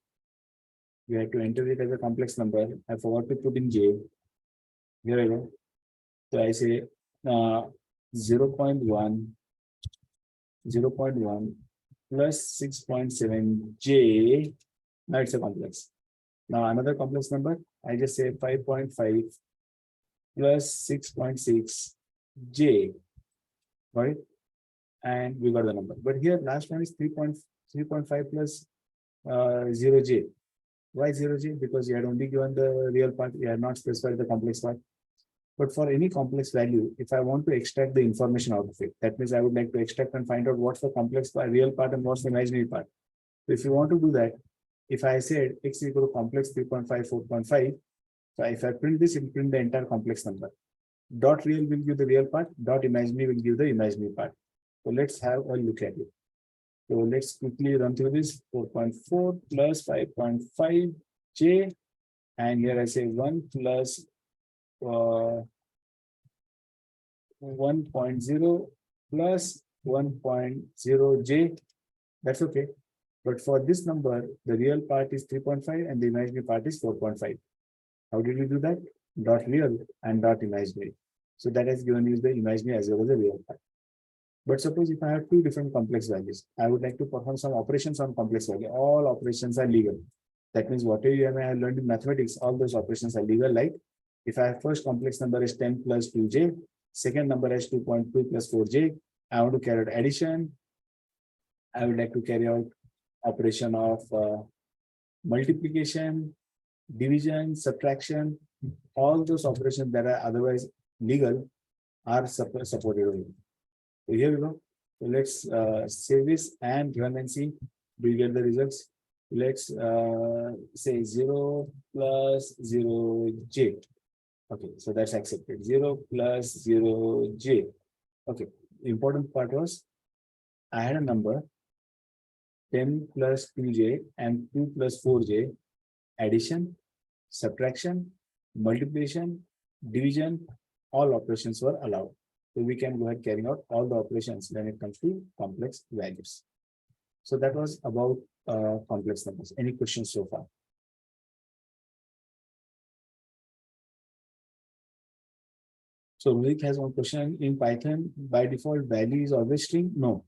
We have to enter it as a complex number. I forgot to put in J. Here I go. So I say 0.1 plus 6.7j. Now it's a complex. Now another complex number, I just say 5.5 plus 6.6j. Got it? And we got the number. But here last one is 3.5 plus 0j. Why 0j? Because you had only given the real part, you had not specified the complex part. But for any complex value, if I want to extract the information out of it, that means I would like to extract and find out what's the complex part, real part, and what's the imaginary part. So if you want to do that, if I said x equal to complex 3.5, 4.5, so if I print this, it will print the entire complex number. Dot real will give the real part, dot imaginary will give the imaginary part. So let's have a look at it. So let's quickly run through this. 4.4 plus 5.5j, and here I say 1 plus 1.0 plus 1.0j. That's okay. But for this number, the real part is 3.5 and the imaginary part is 4.5. How did we do that? Dot real and dot imaginary. So that has given you the imaginary as well as the real part. But suppose if I have two different complex values, I would like to perform some operations on complex value. All operations are legal. That means whatever you have learned in mathematics, all those operations are legal. Like if I have first complex number is 10 plus 2j, second number is 2.2 plus 4j, I want to carry out addition. I would like to carry out operation of multiplication, division, subtraction. All those operations that are otherwise legal are supported only. So here we go. So let's save this and run and see. Do you get the results? Let's say 0 plus 0j. Okay, so that's accepted. 0 plus 0 j. Okay, important part was I had a number 10 plus 2j and 2 plus 4j, addition, subtraction, multiplication, division, all operations were allowed. So we can go ahead carrying out all the operations when it comes to complex values. So that was about complex numbers. Any questions so far? So Rohit has one question. In Python, by default, value is always string? No.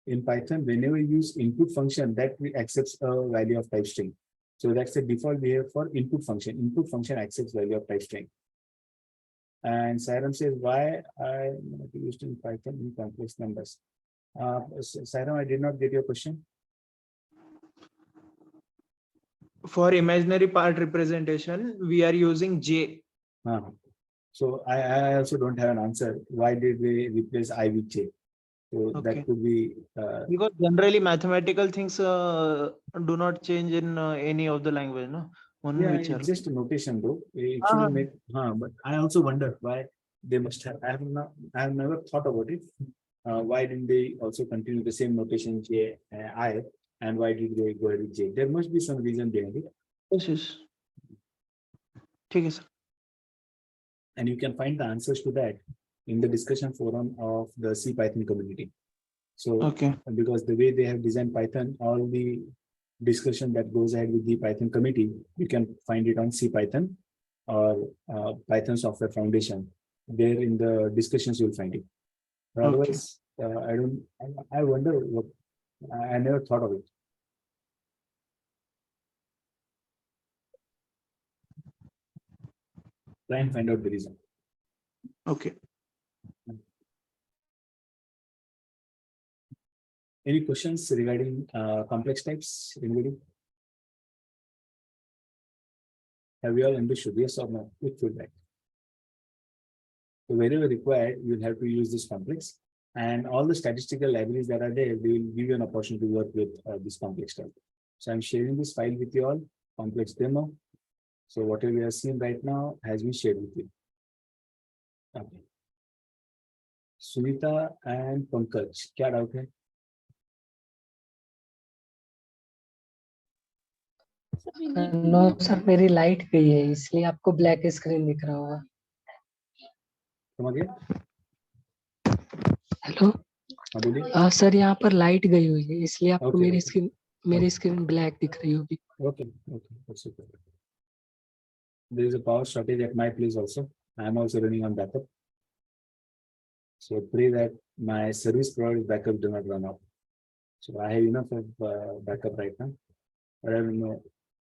In Python, whenever you use input function, that accepts a value of type string. So that's the default behavior for input function. Input function accepts value of type string. And Sairam says, why I not used in Python in complex numbers? Sairam, I did not get your question. For imaginary part representation, we are using J. So I also don't have an answer. Why did they replace I with J? So Okay. that could be Because generally mathematical things do not change in any of the language, no? yeah, it's just a notation though. It shouldn't make, but I also wonder why they must have. I have never thought about it. Why didn't they also continue the same notation J, I, and why did they go ahead with J? There must be some reason behind it. Yes. ठीक है sir. And you can find the answers to that in the discussion forum of the C Python community. So, Okay. because the way they have designed Python, all the discussion that goes ahead with the Python committee, you can find it on C Python or Python Software Foundation. There in the discussions, you'll find it. But otherwise, I wonder what, I never thought of it. Try and find out the reason. Okay. Any questions regarding complex types? Anybody? Have you all understood? Yes or no? Quick feedback. So wherever required, you'll have to use this complex, and all the statistical libraries that are there, they will give you an opportunity to work with this complex type. So I'm sharing this file with you all, complex demo. So whatever you have seen right now has been shared with you. Okay. Sunita and Pankaj, क्या doubt है? No sir, मेरी light गई है इसलिए आपको black screen दिख रहा होगा. Come again? हेलो हाँ बोलिए. सर, यहाँ पर लाइट गई हुई है इसलिए आपको Okay, मेरी स्क्रीन ब्लैक दिख रही होगी. Okay, that's okay. There is a power shortage at my place also. I am also running on backup. So pray that my service provider's backup do not run out. So I have enough of backup right now. But I don't know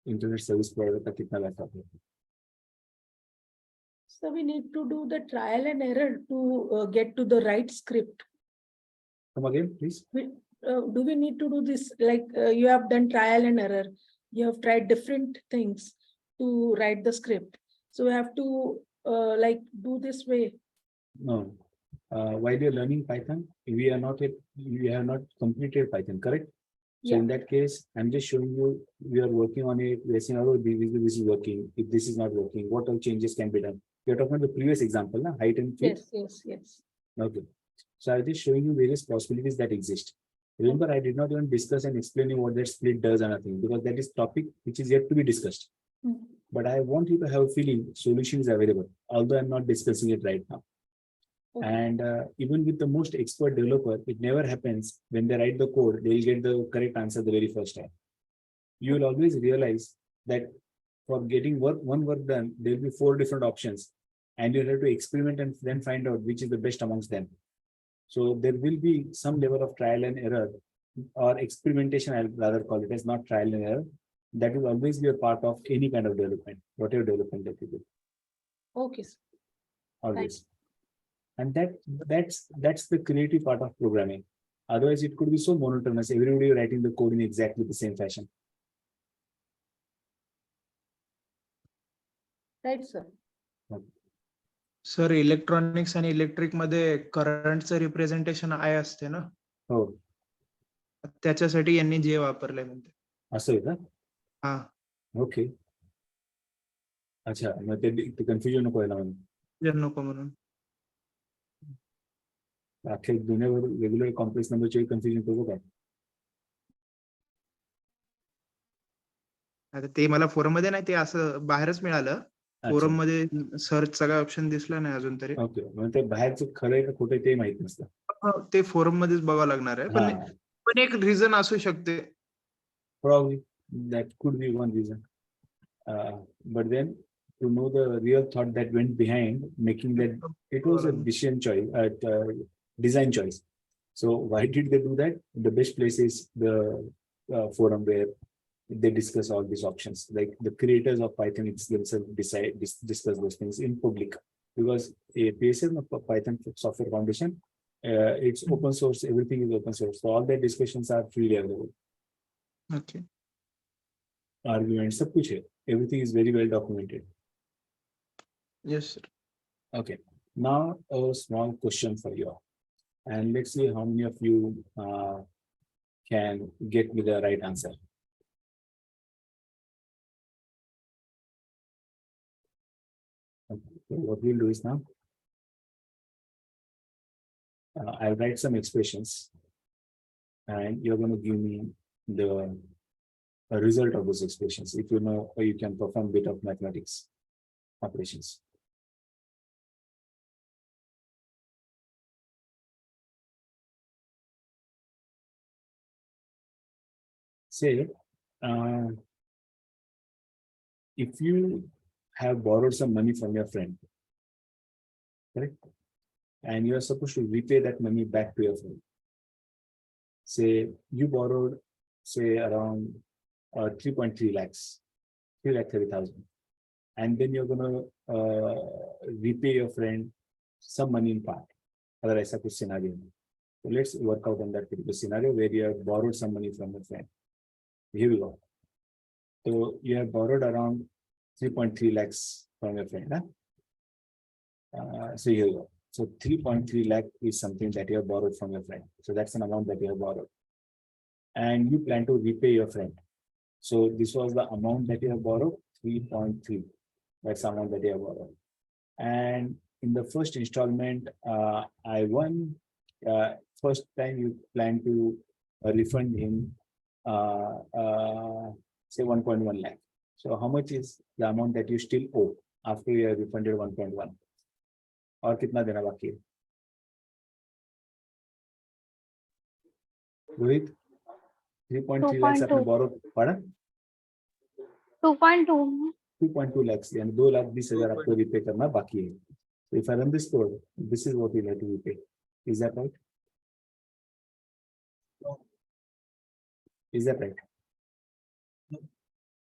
internet service provider का कितना backup है. So we need to do the trial and error to get to the right script. Come again, please. Do we need to do this like you have done trial and error? You have tried different things to write the script. So we have to like do this way. No. While you're learning Python, we have not completed Python, correct? So in that case, I'm just showing you, we are working on it. We're saying, oh, this is working. If this is not working, what all changes can be done? We're talking about the previous example, na? Height and feet. Yes. Okay. So I'm just showing you various possibilities that exist. Remember, I did not even discuss and explain what that split does or nothing, because that is topic which is yet to be discussed. But I want you to have a feeling solution is available, although I'm not discussing it right now. Okay. And even with the most expert developer, it never happens when they write the code, they'll get the correct answer the very first time. You will always realize that for getting one work done, there will be 4 different options, and you'll have to experiment and then find out which is the best amongst them. So there will be some level of trial and error, or experimentation, I'll rather call it as, not trial and error. That will always be a part of any kind of development, whatever development that you do. Okay. Always. And that's the creative part of programming. Otherwise, it could be so monotonous. Everybody writing the code in exactly the same fashion. Right, sir. Sir electronics आणि electric मध्ये करंटचं representation आहे असते ना, हो, त्याच्यासाठी यांनी जे वापरलंय म्हणते. असं आहे का? हा. Okay. अच्छा मग ते कन्फ्युजन नको व्हायला म्हणून जर नको म्हणून. अख्ख्या दुनियावर रेग्युलर कॉम्प्लेक्स नंबरचे कन्फ्युजन करू काय? आता ते मला फोरम मध्ये नाही, ते असं बाहेरच मिळालं. फोरम मध्ये सर्च सगळा ऑप्शन दिसला नाही अजून तरी. ओके मग ते बाहेरचं खरं आहे का खोटं आहे ते माहित नसतं. ते फोरम मध्येच बघावं लागणार आहे. पण हा. पण एक रिझन असू शकते. Probably that could be one reason. But then to know the real thought that went behind making that, it was a decision choice, design choice. So why did they do that? The best place is the forum where they discuss all these options. Like the creators of Python themselves discuss those things in public, because a PSM of Python Software Foundation, it's open source. Everything is open source. So all their discussions are freely available. Okay. Arguments, सब कुछ है. Everything is very well documented. Yes, sir. Okay. Now a small question for you, and let's see how many of you can get me the right answer. Okay. So what we'll do is now, I'll write some expressions, and you're going to give me the result of those expressions. If you know, or you can perform bit of mathematics operations. Say, if you have borrowed some money from your friend, correct? And you are supposed to repay that money back to your friend. Say you borrowed, say around 3.3 lakhs, 3,30,000. And then you're gonna repay your friend some money in part. Other ऐसा कुछ scenario. So let's work out on that particular scenario where you have borrowed some money from your friend. Here we go. So you have borrowed around 3.3 lakhs from your friend. Huh? So here we go. So 3.3 lakh is something that you have borrowed from your friend. So that's an amount that you have borrowed. And you plan to repay your friend. So this was the amount that you have borrowed, 3.3. That's the amount that you have borrowed. And in the first installment, I1, first time you plan to refund him, say 1.1 lakh. So how much is the amount that you still owe after you have refunded 1.1? और कितना देना बाकी है? Rohit, 3.3 lakhs आपने borrow पड़ा? 2.2 lakhs यानी 2,20,000 आपको repay करना बाकी है. So if I run this code, this is what you have to repay. Is that right? Is that right?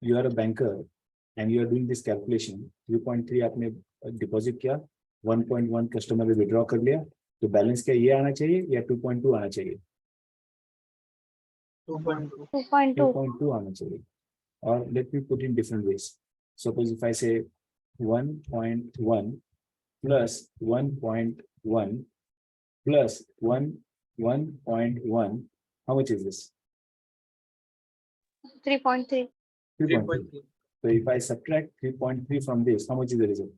You are a banker and you are doing this calculation. 3.3 आपने deposit किया, 1.1 customer ने withdraw कर लिया, तो balance क्या ये आना चाहिए या 2.2 आना चाहिए? 2.2 आना चाहिए. Or let me put in different ways. Suppose if I say 1.1 plus 1.1 plus 1.1, how much is this? 3.3. 3.3. So if I subtract 3.3 from this, how much is the result?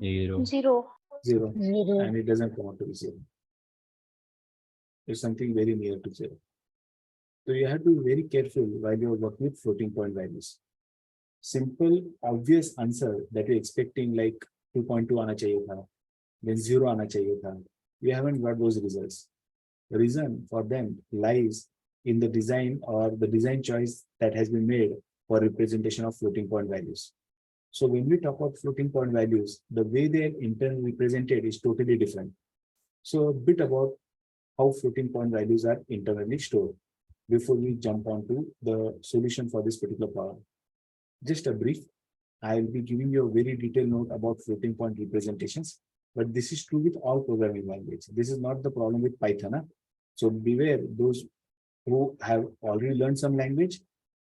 0. 0. 0. Zero. And it doesn't come out to be 0. It's something very near to 0. So you have to be very careful while you're working with floating point values. Simple, obvious answer that you're expecting like 2.2 आना चाहिए था, then 0 आना चाहिए था. We haven't got those results. The reason for them lies in the design or the design choice that has been made for representation of floating point values. So when we talk about floating point values, the way they are internally represented is totally different. So a bit about how floating point values are internally stored before we jump on to the solution for this particular problem. Just a brief, I will be giving you a very detailed note about floating point representations, but this is true with all programming languages. This is not the problem with Python. Huh? So beware those who have already learned some language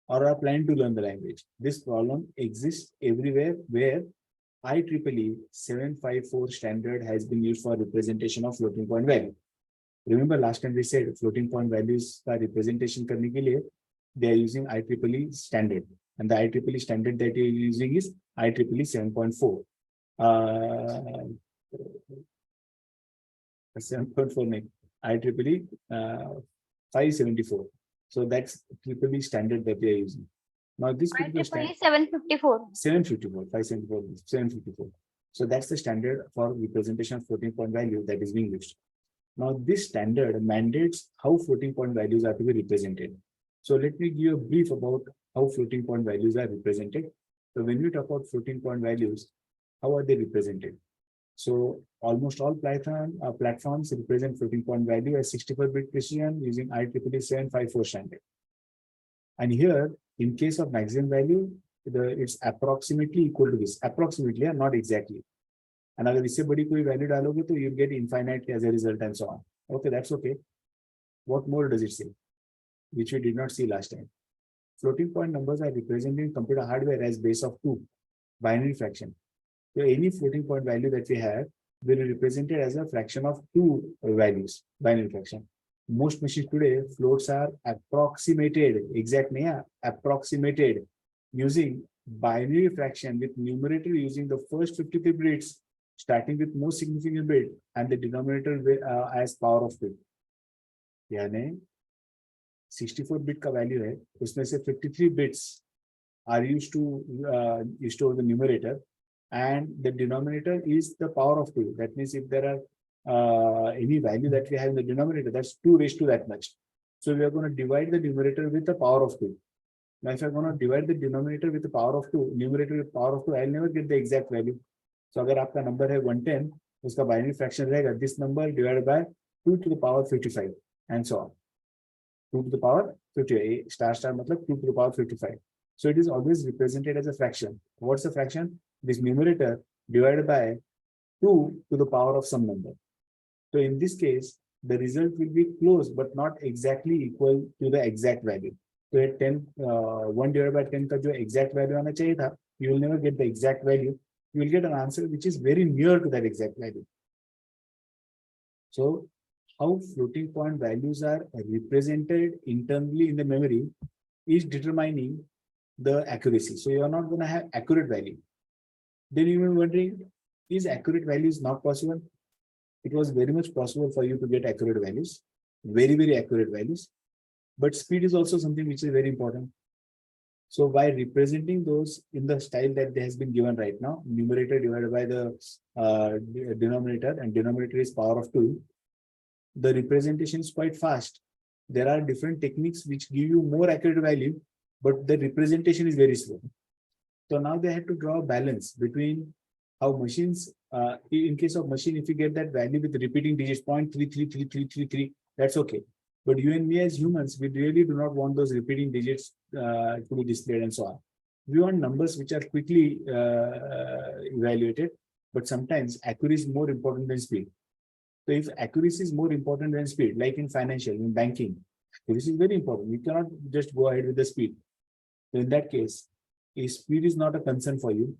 or are planning to learn the language. This problem exists everywhere where IEEE 754 standard has been used for representation of floating point value. Remember last time we said floating point values का representation करने के लिए they are using IEEE standard. And the IEEE standard that you're using is IEEE 7.4. 7.4 name, IEEE 574. So that's triple standard that they are using. Now this particular standard, 754. 754, 574, 754. So that's the standard for representation of floating point value that is being used. Now this standard mandates how floating point values are to be represented. So let me give you a brief about how floating point values are represented. So when we talk about floating point values, how are they represented? So almost all Python platforms represent floating point value as 64-bit precision using IEEE 754 standard. And here, in case of maximum value, it's approximately equal to this. Approximately, and not exactly. And अगर इससे बड़ी कोई value डालोगे तो you'll get infinite as a result and so on. Okay, that's okay. What more does it say? Which we did not see last time. Floating point numbers are represented in computer hardware as base of 2, binary fraction. So any floating point value that we have will be represented as a fraction of 2 values, binary fraction. Most machines today, floats are approximated, exact nahi, approximated using binary fraction with numerator using the first 53 bits, starting with most significant bit and the denominator as power of 2. यानी 64 bit का value है, उसमें से 53 bits are used to store the numerator, and the denominator is the power of 2. That means if there are any value that we have in the denominator, that's 2 raised to that much. So we are going to divide the numerator with the power of 2. Now if I'm going to divide the denominator with the power of 2, numerator with power of 2, I'll never get the exact value. So अगर आपका number है 110, उसका binary fraction रहेगा this number divided by 2 to the power 55 and so on. 2 to the power 58, star मतलब 2 to the power 55. So it is always represented as a fraction. What's the fraction? This numerator divided by 2 to the power of some number. So in this case, the result will be close but not exactly equal to the exact value. So at 10, 1 divided by 10 का जो exact value आना चाहिए था, you will never get the exact value. You will get an answer which is very near to that exact value. So how floating point values are represented internally in the memory is determining the accuracy. So you are not going to have accurate value. Then you may be wondering, is accurate values not possible? It was very much possible for you to get accurate values, very, very accurate values. But speed is also something which is very important. So by representing those in the style that has been given right now, numerator divided by the denominator, and denominator is power of 2, the representation is quite fast. There are different techniques which give you more accurate value, but the representation is very slow. So now they had to draw a balance between how machines, in case of machine, if you get that value with repeating digits 0.333333, that's okay. But you and me as humans, we really do not want those repeating digits to be displayed and so on. We want numbers which are quickly evaluated, but sometimes accuracy is more important than speed. So if accuracy is more important than speed, like in financial, in banking, accuracy is very important. You cannot just go ahead with the speed. So in that case, if speed is not a concern for you,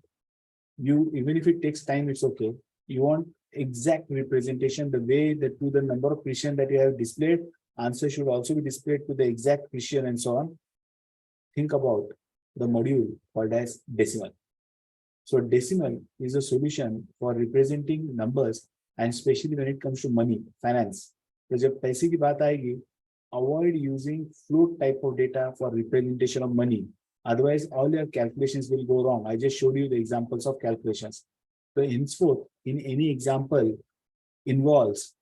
even if it takes time, it's okay. You want exact representation, the way that to the number of precision that you have displayed, answer should also be displayed to the exact precision and so on. Think about the module called as decimal. So decimal is a solution for representing numbers, and especially when it comes to money, finance. So जब पैसे की बात आएगी, avoid using float type of data for representation of money. Otherwise, all your calculations will go wrong. I just showed you the examples of calculations. So henceforth, in any example involves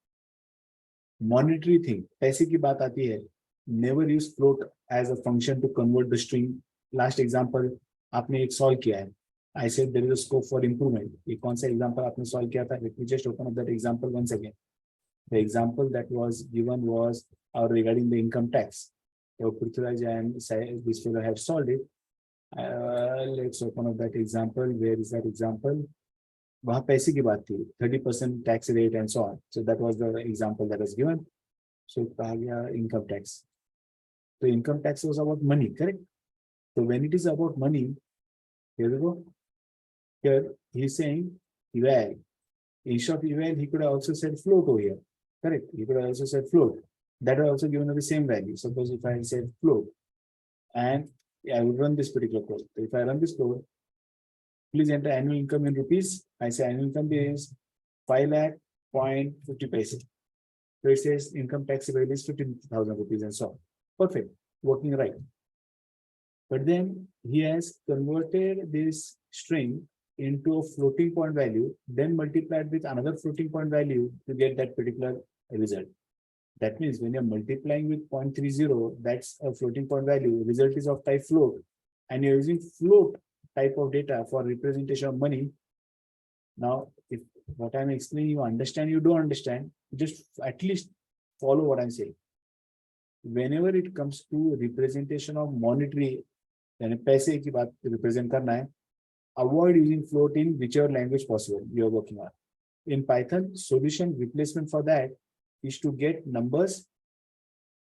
monetary thing, पैसे की बात आती है, never use float as a function to convert the string. Last example, आपने एक solve किया है. I said there is a scope for improvement. ये कौन सा example आपने solve किया था? Let me just open up that example once again. The example that was given was regarding the income tax. So Prithviraj and this fellow have solved it. Let's open up that example. Where is that example? वहाँ पैसे की बात थी, 30% tax rate and so on. So that was the example that was given. So कहा गया income tax. So income tax was about money, correct? So when it is about money, here we go. Here he's saying eval. Instead of eval, he could have also said float over here. Correct. He could have also said float. That was also given the same value. Suppose if I said float, and I would run this particular code. So if I run this code, please enter annual income in rupees. I say annual income is 5 lakh point 50 paise. So it says income taxable is 15,000 rupees and so on. Perfect, working right. But then he has converted this string into a floating point value, then multiplied with another floating point value to get that particular result. That means when you're multiplying with 0.30, that's a floating point value, result is of type float, and you're using float type of data for representation of money. Now, if what I'm explaining you understand, you don't understand, just at least follow what I'm saying. Whenever it comes to representation of monetary, यानी पैसे की बात represent करना है, avoid using float in whichever language possible you are working on. In Python, solution replacement for that is to get numbers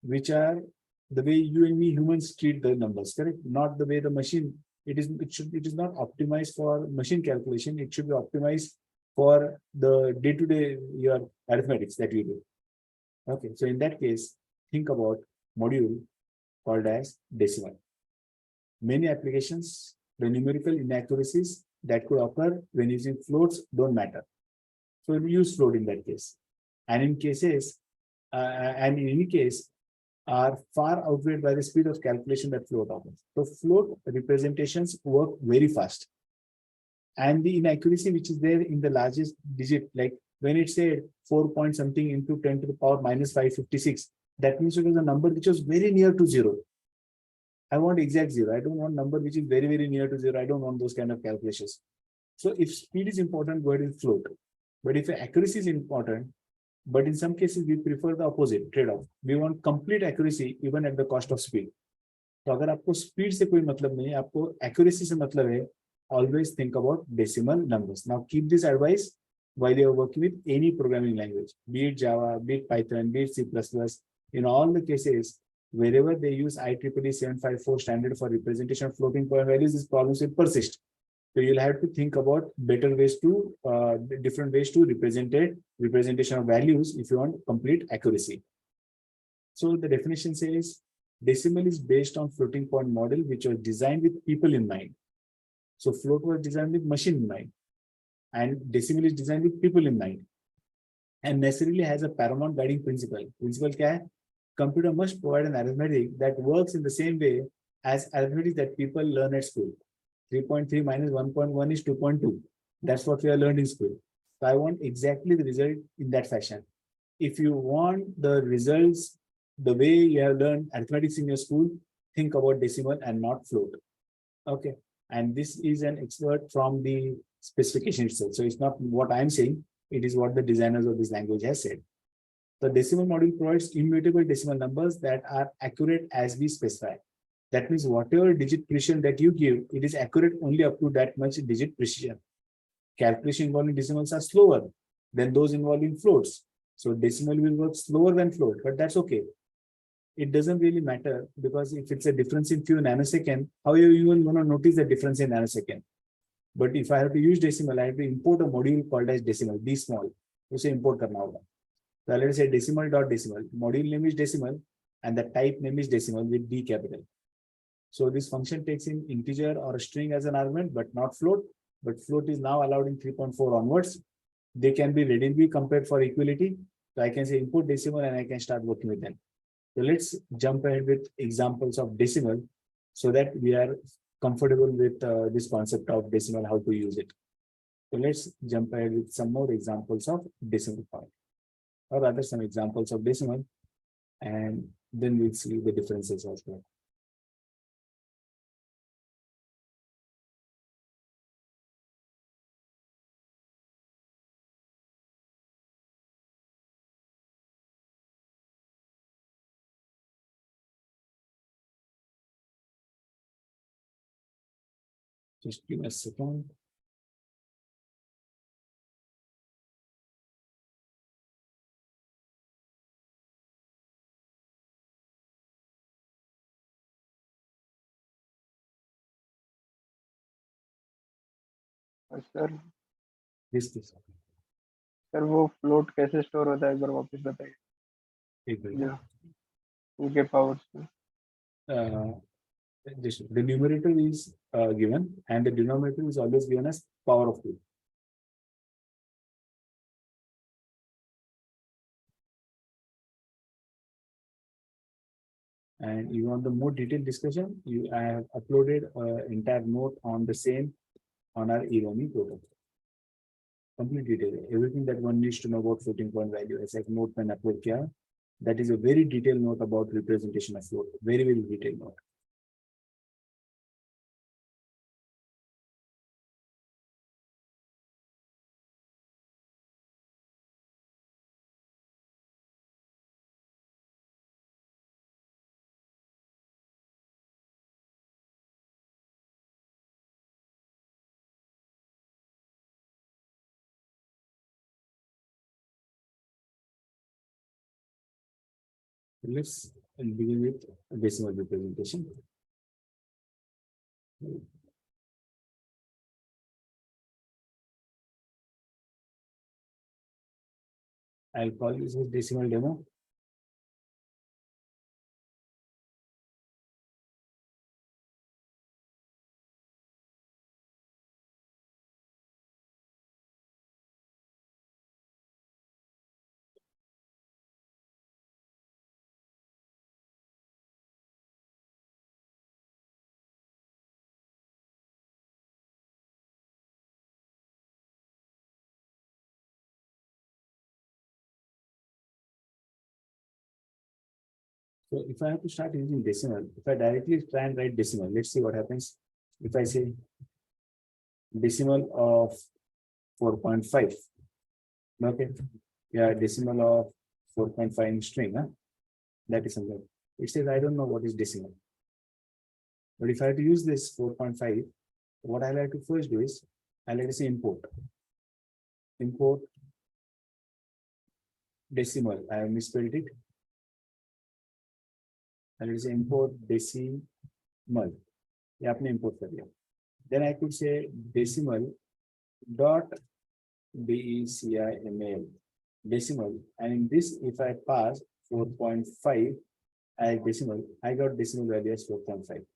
which are the way you and me humans treat the numbers, correct? Not the way the machine. It is not optimized for machine calculation. It should be optimized for the day-to-day your arithmetics that you do. Okay, so in that case, think about module called as decimal. Many applications, the numerical inaccuracies that could occur when using floats don't matter. So we use float in that case. And in cases, and in any case, are far outweighed by the speed of calculation that float offers. So float representations work very fast. And the inaccuracy which is there in the largest digit, like when it said 4 point something into 10 to the power minus 556, that means it was a number which was very near to zero. I want exact zero. I don't want number which is very, very near to zero. I don't want those kind of calculations. So if speed is important, go ahead and float. But if accuracy is important, but in some cases we prefer the opposite trade-off. We want complete accuracy even at the cost of speed. So अगर आपको speed से कोई मतलब नहीं है, आपको accuracy से मतलब है, always think about decimal numbers. Now keep this advice while you are working with any programming language, be it Java, be it Python, be it C++. In all the cases, wherever they use IEEE 754 standard for representation of floating point values, these problems will persist. So you'll have to think about better ways to, different ways to representation of values if you want complete accuracy. So the definition says decimal is based on floating point model, which was designed with people in mind. So float was designed with machine in mind, and decimal is designed with people in mind, and necessarily has a paramount guiding principle. Principle क्या है? Computer must provide an arithmetic that works in the same way as arithmetic that people learn at school. 3.3 minus 1.1 is 2.2. That's what we are learned in school. So I want exactly the result in that fashion. If you want the results the way you have learned arithmetics in your school, think about decimal and not float. Okay. And this is an expert from the specification itself. So it's not what I'm saying, it is what the designers of this language has said. The decimal module provides immutable decimal numbers that are accurate as we specify. That means whatever digit precision that you give, it is accurate only up to that much digit precision. Calculation involving decimals are slower than those involving floats. So decimal will work slower than float, but that's okay. It doesn't really matter, because if it's a difference in few nanoseconds, how are you even going to notice the difference in nanosecond? But if I have to use decimal, I have to import a module called as decimal, D small. उसे import करना होगा. So let's say decimal.decimal. Module name is decimal and the type name is decimal with D capital. So this function takes in integer or a string as an argument, but not float. But float is now allowed in 3.4 onwards. They can be readily compared for equality. So I can say import decimal and I can start working with them. So let's jump ahead with examples of decimal so that we are comfortable with this concept of decimal, how to use it. So let's jump ahead with some more examples of decimal point, or rather some examples of decimal, and then we'll see the differences as well. Just give us a second. Sir This sir वो float कैसे store होता है, एक बार वापस बताइए एक minute. जो उनके पावर्स में. The numerator is given and the denominator is always given as power of 2. And you want the more detailed discussion, I have uploaded entire note on the same on our e-learning portal. Complete detail, everything that one needs to know about floating point value, as like note when upload kiya. That is a very detailed note about representation of float. Very, very detailed note. Let's begin with decimal representation. I'll call this as decimal demo. So if I have to start using decimal, if I directly try and write decimal, let's see what happens. If I say decimal of 4.5, okay, yeah, decimal of 4.5 in string, huh? That is something. It says I don't know what is decimal. But if I have to use this 4.5, what I like to first do is I like to say import. Import decimal. I have misspelled it. And it is import decimal. Yeah, import then I could say decimal dot decimal decimal, and in this, if I pass 4.5 as decimal, I got decimal value as 4.5.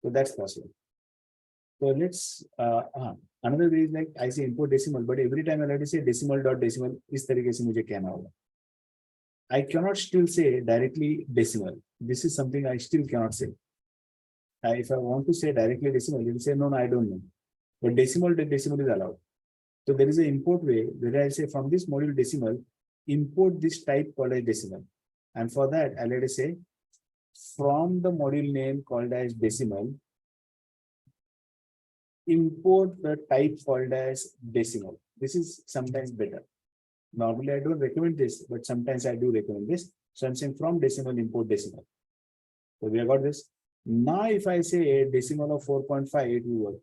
So that's possible. So let's another way is like I say import decimal, but every time I like to say decimal dot decimal, is tarike se mujhe kehna hoga. I cannot still say directly decimal. This is something I still cannot say. If I want to say directly decimal, you will say, no, I don't know. But decimal is allowed. So there is an import way where I say from this module decimal, import this type called as decimal. And for that, I let us say from the module name called as decimal, import the type called as decimal. This is sometimes better. Normally, I don't recommend this, but sometimes I do recommend this. So I'm saying from decimal, import decimal. So we have got this. Now, if I say a decimal of 4.5, it will work.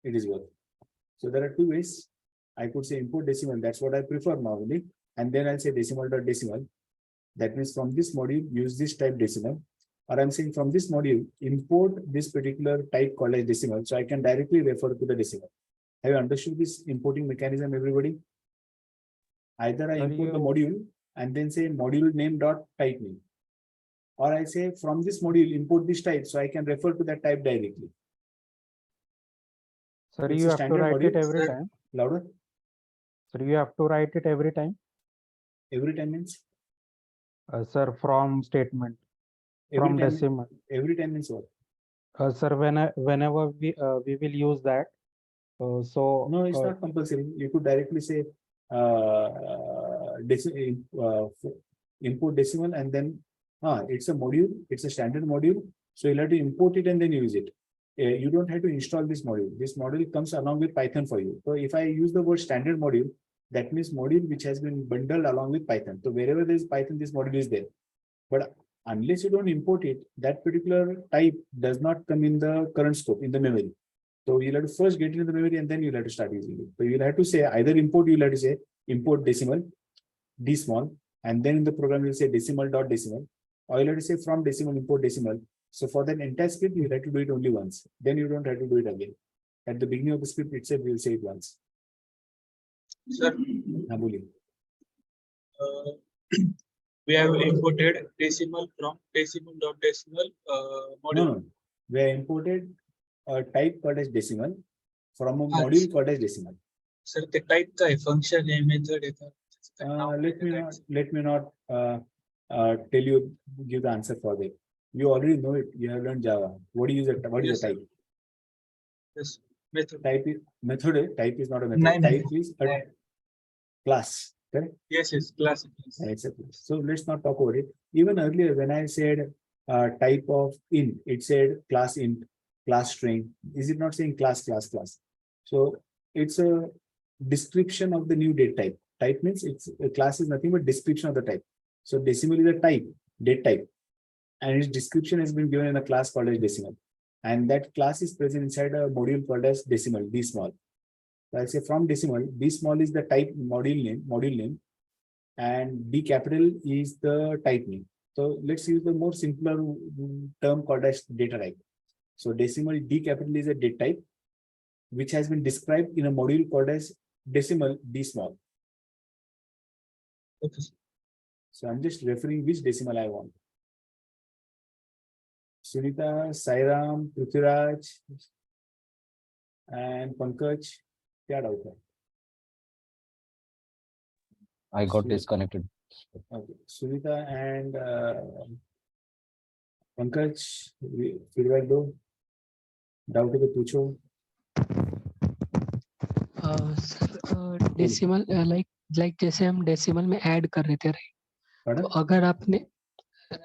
It is work. So there are two ways. I could say import decimal. That's what I prefer normally. And then I'll say decimal dot decimal. That means from this module, use this type decimal. Or I'm saying from this module, import this particular type called as decimal. So I can directly refer to the decimal. Have you understood this importing mechanism, everybody? Either I import the module and then say module name dot type name. Or I say from this module, import this type, so I can refer to that type directly. Sir, It's you a have to standard write it module. every time. Louder. Sir, you have to write it every time. Every time means? Sir, from statement, Every from time, decimal. every time means what? Sir, whenever we will use that. So No, it's not compulsory. You could directly say import decimal and then it's a module, it's a standard module. So you'll have to import it and then use it. You don't have to install this module. This module comes along with Python for you. So if I use the word standard module, that means module which has been bundled along with Python. So wherever there is Python, this module is there. But unless you don't import it, that particular type does not come in the current scope in the memory. So you'll have to first get into the memory and then you'll have to start using it. So you'll have to say either import, you'll have to say import decimal, D small, and then in the program you'll say decimal dot decimal, or you'll have to say from decimal, import decimal. So for that entire script, you have to do it only once. Then you don't have to do it again. At the beginning of the script itself, you'll say it once. Sir, we have imported decimal from decimal dot decimal module. No. We have imported a type called as decimal from a Yes. module called as decimal. Sir, the type काय function आहे method आहे का? Let me not tell you, give the answer for that. You already know it. You have learned Java. What is a Yes, type? sir. Yes, method. Type is method. Type is not a method. Nine, Type nine. is a Nine. class. Correct? Yes, class. It's a class. So let's not talk about it. Even earlier, when I said type of int, it said class int, class string. Is it not saying class? So it's a description of the new date type. Type means it's a class is nothing but description of the type. So decimal is a type, date type, and its description has been given in a class called as decimal. And that class is present inside a module called as decimal, d small. So I'll say from decimal, d small is the type module name, and d capital is the type name. So let's use the more simpler term called as data type. So decimal d capital is a date type, which has been described in a module called as decimal d small. Okay. So I'm just referring which decimal I want. Sunita, Sairam, Prithviraj, and Pankaj. क्या doubt है? I got So- disconnected. Okay, Sunita and Pankaj, feedback दो. Doubt है तो पूछो. Sir decimal like जैसे हम decimal में add कर रहे थे राइट, तो पढ़ा? अगर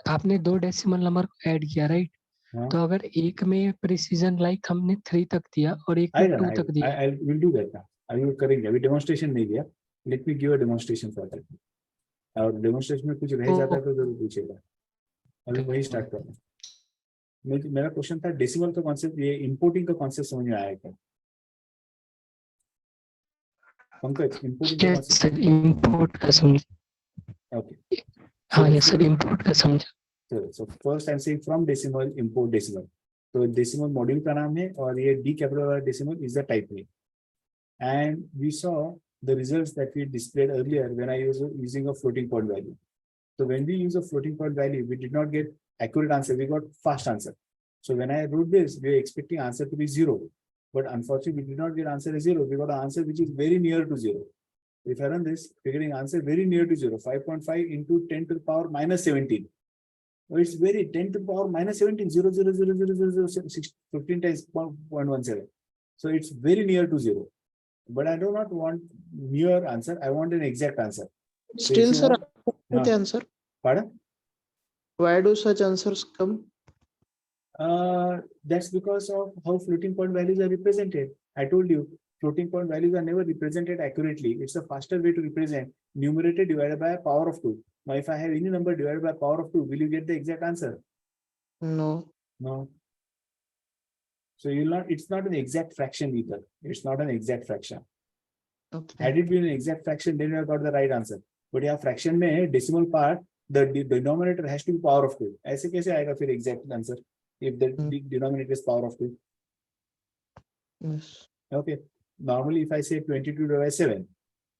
आपने 2 डेसिमल नंबर को ऐड किया राइट, हाँ. तो अगर एक में प्रिसीजन लाइक हमने 3 तक दिया और एक में आएगा 2 ना, तक दिया, I will do that. I will करेंगे. अभी demonstration नहीं दिया. Let me give a demonstration for that. और demonstration में कुछ रह जाता है तो जरूर पूछेगा. अभी वही स्टार्ट करना. मेरा क्वेश्चन था डेसिमल का कॉन्सेप्ट, ये इंपोर्टिंग का कॉन्सेप्ट समझ में आया क्या? पंकज, इंपोर्टिंग का यस कॉन्सेप्ट. सर इंपोर्ट का समझा. ओके. हाँ यस सर इंपोर्ट का समझा. So first I'm saying from decimal import decimal. तो decimal module का नाम है और ये D capital वाला decimal is the type name. And we saw the results that we displayed earlier when I was using a floating point value. So when we use a floating point value, we did not get accurate answer. We got fast answer. So when I wrote this, we were expecting answer to be 0, but unfortunately we did not get answer as 0. We got an answer which is very near to 0. If I run this, we're getting answer very near to 0. 5.5 into 10 to the power minus 17. It's very 10 to the power minus 17, 0, 0, 0, 0, 0, 0, 6, 15 times 0.17. So it's very near to 0. But I do not want near answer. I want an exact answer. So Still, if you sir, want- the answer. Pardon? Why do such answers come? That's because of how floating point values are represented. I told you, floating point values are never represented accurately. It's a faster way to represent numerator divided by a power of 2. Now, if I have any number divided by power of 2, will you get the exact answer? No. No. So you'll not, it's not an exact fraction either. It's not an exact fraction. Okay. Had it been an exact fraction, then you have got the right answer. But yeah, fraction में decimal part, the denominator has to be power of 2. ऐसे कैसे आएगा फिर exact answer if the denominator is power of 2? Yes. Okay. Normally, if I say 22 divided by 7,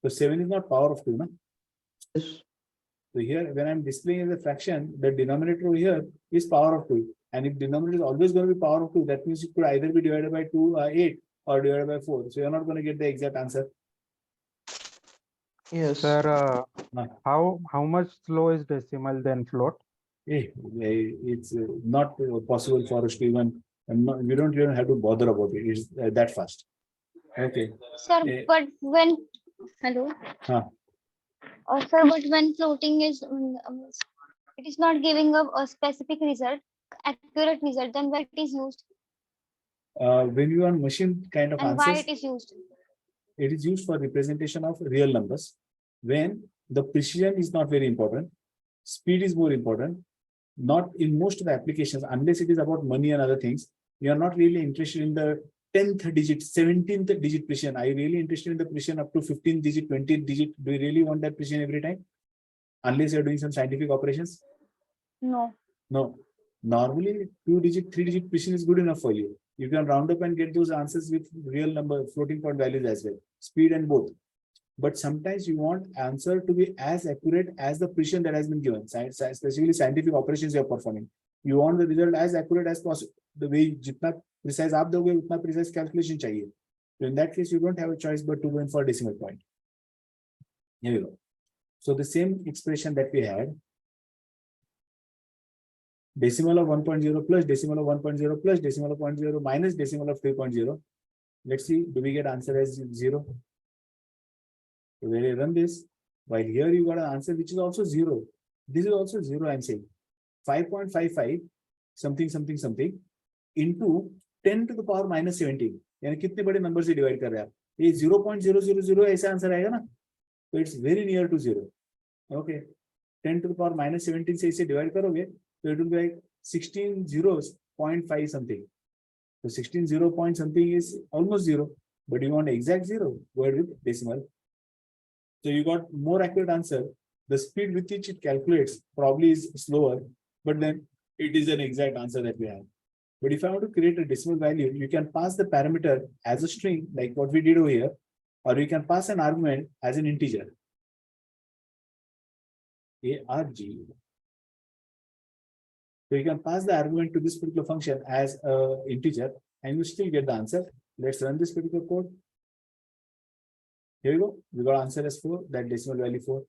so 7 is not power of 2, no? Yes. So here, when I'm displaying as a fraction, the denominator over here is power of 2. And if denominator is always going to be power of 2, that means it could either be divided by 8 or divided by 4. So you're not going to get the exact answer. Yes. Sir, No. how much slow is decimal than float? It's not possible for us to even, we don't even have to bother about it. It's that fast. Okay. Sir, Eh. but when, hello? Huh. Sir, but when floating is, it is not giving a specific result, accurate result, then why it is used When you want machine kind of and why answers, it is used? it is used for representation of real numbers. When the precision is not very important, speed is more important. Not in most of the applications, unless it is about money and other things, you are not really interested in the 10th digit, 17th digit precision. Are you really interested in the precision up to 15th digit, 20th digit? Do you really want that precision every time? Unless you're doing some scientific operations? No. No. Normally, 2-digit, 3-digit precision is good enough for you. You can round up and get those answers with real number, floating point values as well, speed and both. But sometimes you want answer to be as accurate as the precision that has been given, especially scientific operations you are performing. You want the result as accurate as possible. the way जितना precise आप दोगे उतना precise calculation चाहिए. So in that case, you don't have a choice but to go in for decimal point. Here you go. So the same expression that we had, decimal of 1.0 plus decimal of 1.0 plus decimal of 0.0 minus decimal of 3.0. Let's see, do we get answer as 0? So when you run this, while here you got an answer which is also 0. This is also 0, I'm saying. 5.55 something something something into 10 to the power minus 17. यानी कितने बड़े number से divide कर रहे हैं आप? ये 0.000 ऐसा आंसर आएगा ना? So it's very near to 0. Okay. 10 to the power minus 17 से इसे डिवाइड करोगे तो it will be like 16 zeros 0.5 something. So 16 0 point something is almost 0, but you want exact 0, go ahead with decimal. So you got more accurate answer. The speed with which it calculates probably is slower, but then it is an exact answer that we have. But if I want to create a decimal value, you can pass the parameter as a string, like what we did over here, or you can pass an argument as an integer. ARG. So you can pass the argument to this particular function as an integer, and you still get the answer. Let's run this particular code. Here we go. We got answer as 4, that decimal value 4.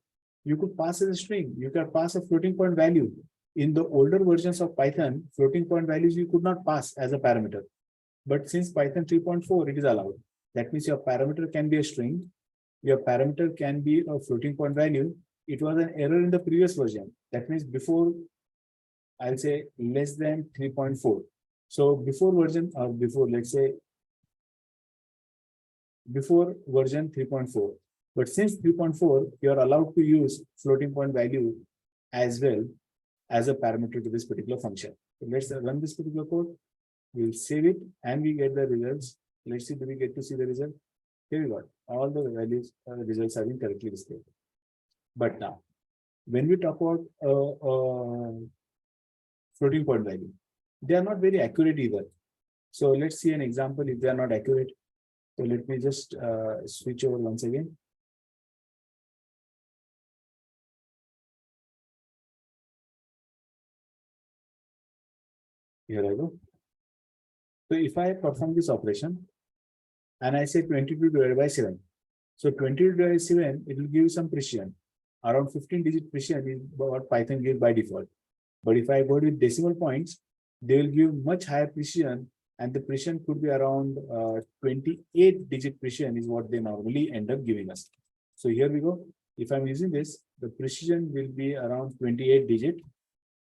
You could pass as a string. You can pass a floating point value. In the older versions of Python, floating point values you could not pass as a parameter. But since Python 3.4, it is allowed. That means your parameter can be a string. Your parameter can be a floating point value. It was an error in the previous version. That means before, I'll say less than 3.4. So before version, or before, let's say, before version 3.4. But since 3.4, you are allowed to use floating point value as well as a parameter to this particular function. So let's run this particular code. We'll save it and we get the results. Let's see, do we get to see the result? Here we got all the values, results have been correctly displayed. But now, when we talk about floating point value, they are not very accurate either. So let's see an example if they are not accurate. So let me just switch over once again. Here I go. So if I perform this operation and I say 22 divided by 7. So 22 divided by 7, it will give you some precision. Around 15-digit precision is what Python gives by default. But if I go with decimal points, they will give much higher precision, and the precision could be around 28-digit precision is what they normally end up giving us. So here we go. If I'm using this, the precision will be around 28-digit.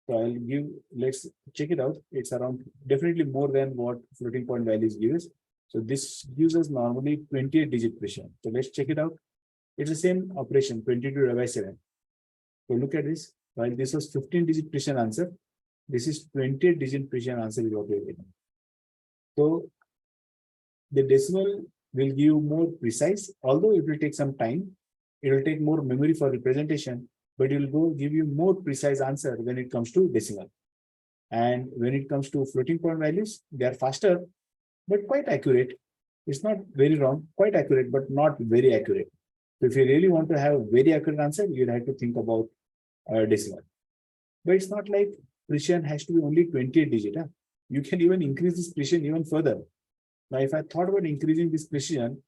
So I'll give, let's check it out. It's around definitely more than what floating point values give us. So this gives us normally 28-digit precision. So let's check it out. It's the same operation, 22 divided by 7. So look at this. While this was 15-digit precision answer, this is 28-digit precision answer is what we're getting. So the decimal will give more precise, although it will take some time. It will take more memory for representation, but it will give you more precise answer when it comes to decimal. And when it comes to floating point values, they are faster, but quite accurate. It's not very wrong, quite accurate, but not very accurate. So if you really want to have a very accurate answer, you'd have to think about decimal. But it's not like precision has to be only 28-digit. Huh? You can even increase this precision even further. Now, if I thought about increasing this precision,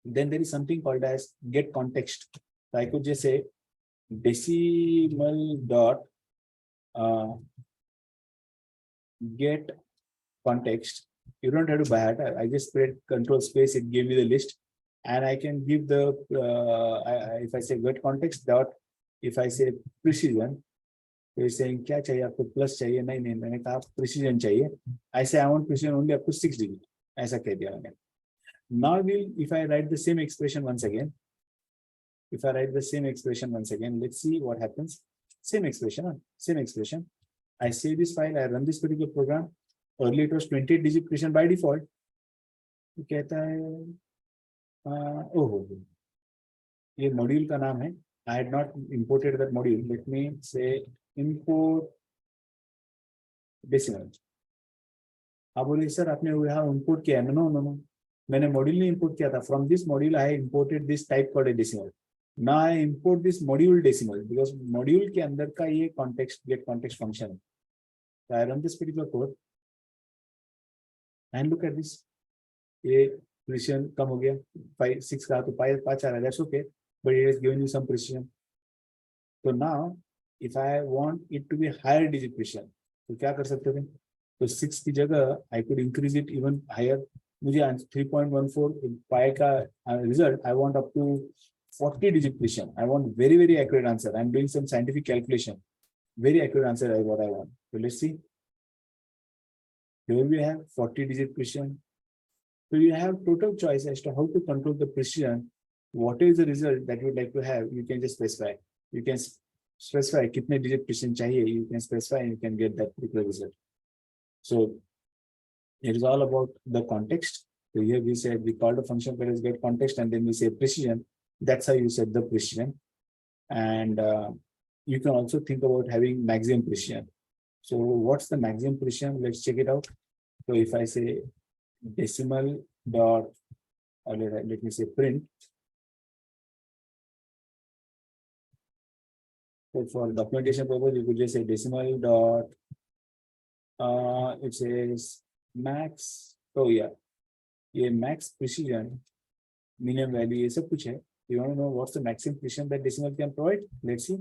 then there is something called as get context. So I could just say decimal dot get context. You don't have to buy it. I just spread control space. It gave me the list, and I can give the if I say get context dot, if I say precision, you're saying क्या चाहिए आपको plus चाहिए नहीं मैंने कहा precision चाहिए. I say I want precision only up to 6 digit. ऐसा कह दिया मैंने. Now if I write the same expression once again, let's see what happens. Same expression. I save this file. I run this particular program. Earlier it was 28-digit precision by default. तो कहता है ओह ये module का नाम है. I had not imported that module. Let me say import decimal. आप बोलिए sir आपने यहाँ import किया है. No. मैंने module नहीं import किया था. From this module I imported this type called a decimal. Now I import this module decimal because module के अंदर का ये context get context function है. So I run this particular code. And look at this. A precision कम हो गया 5 6 का तो 5 आ रहा है, that's okay, but it has given you some precision. So now if I want it to be higher digit precision, तो क्या कर सकते थे? तो 6 की जगह I could increase it even higher. मुझे 3.14 pi का result I want up to 40 digit precision. I want very accurate answer. I'm doing some scientific calculation. Very accurate answer is what I want. So let's see. Here we have 40 digit precision. So you have total choice as to how to control the precision. What is the result that you would like to have? You can just specify. You can specify kitne digit precision chahiye. You can specify and you can get that particular result. So it is all about the context. So here we said we call the function for get context and then we say precision. That's how you set the precision. And you can also think about having maximum precision. So what's the maximum precision? Let's check it out. So if I say decimal dot, or let me say print. So for documentation purpose, you could just say decimal dot, it says max. Oh yeah, max precision, minimum value, ये सब कुछ है. You want to know what's the maximum precision that decimal can provide? Let's see.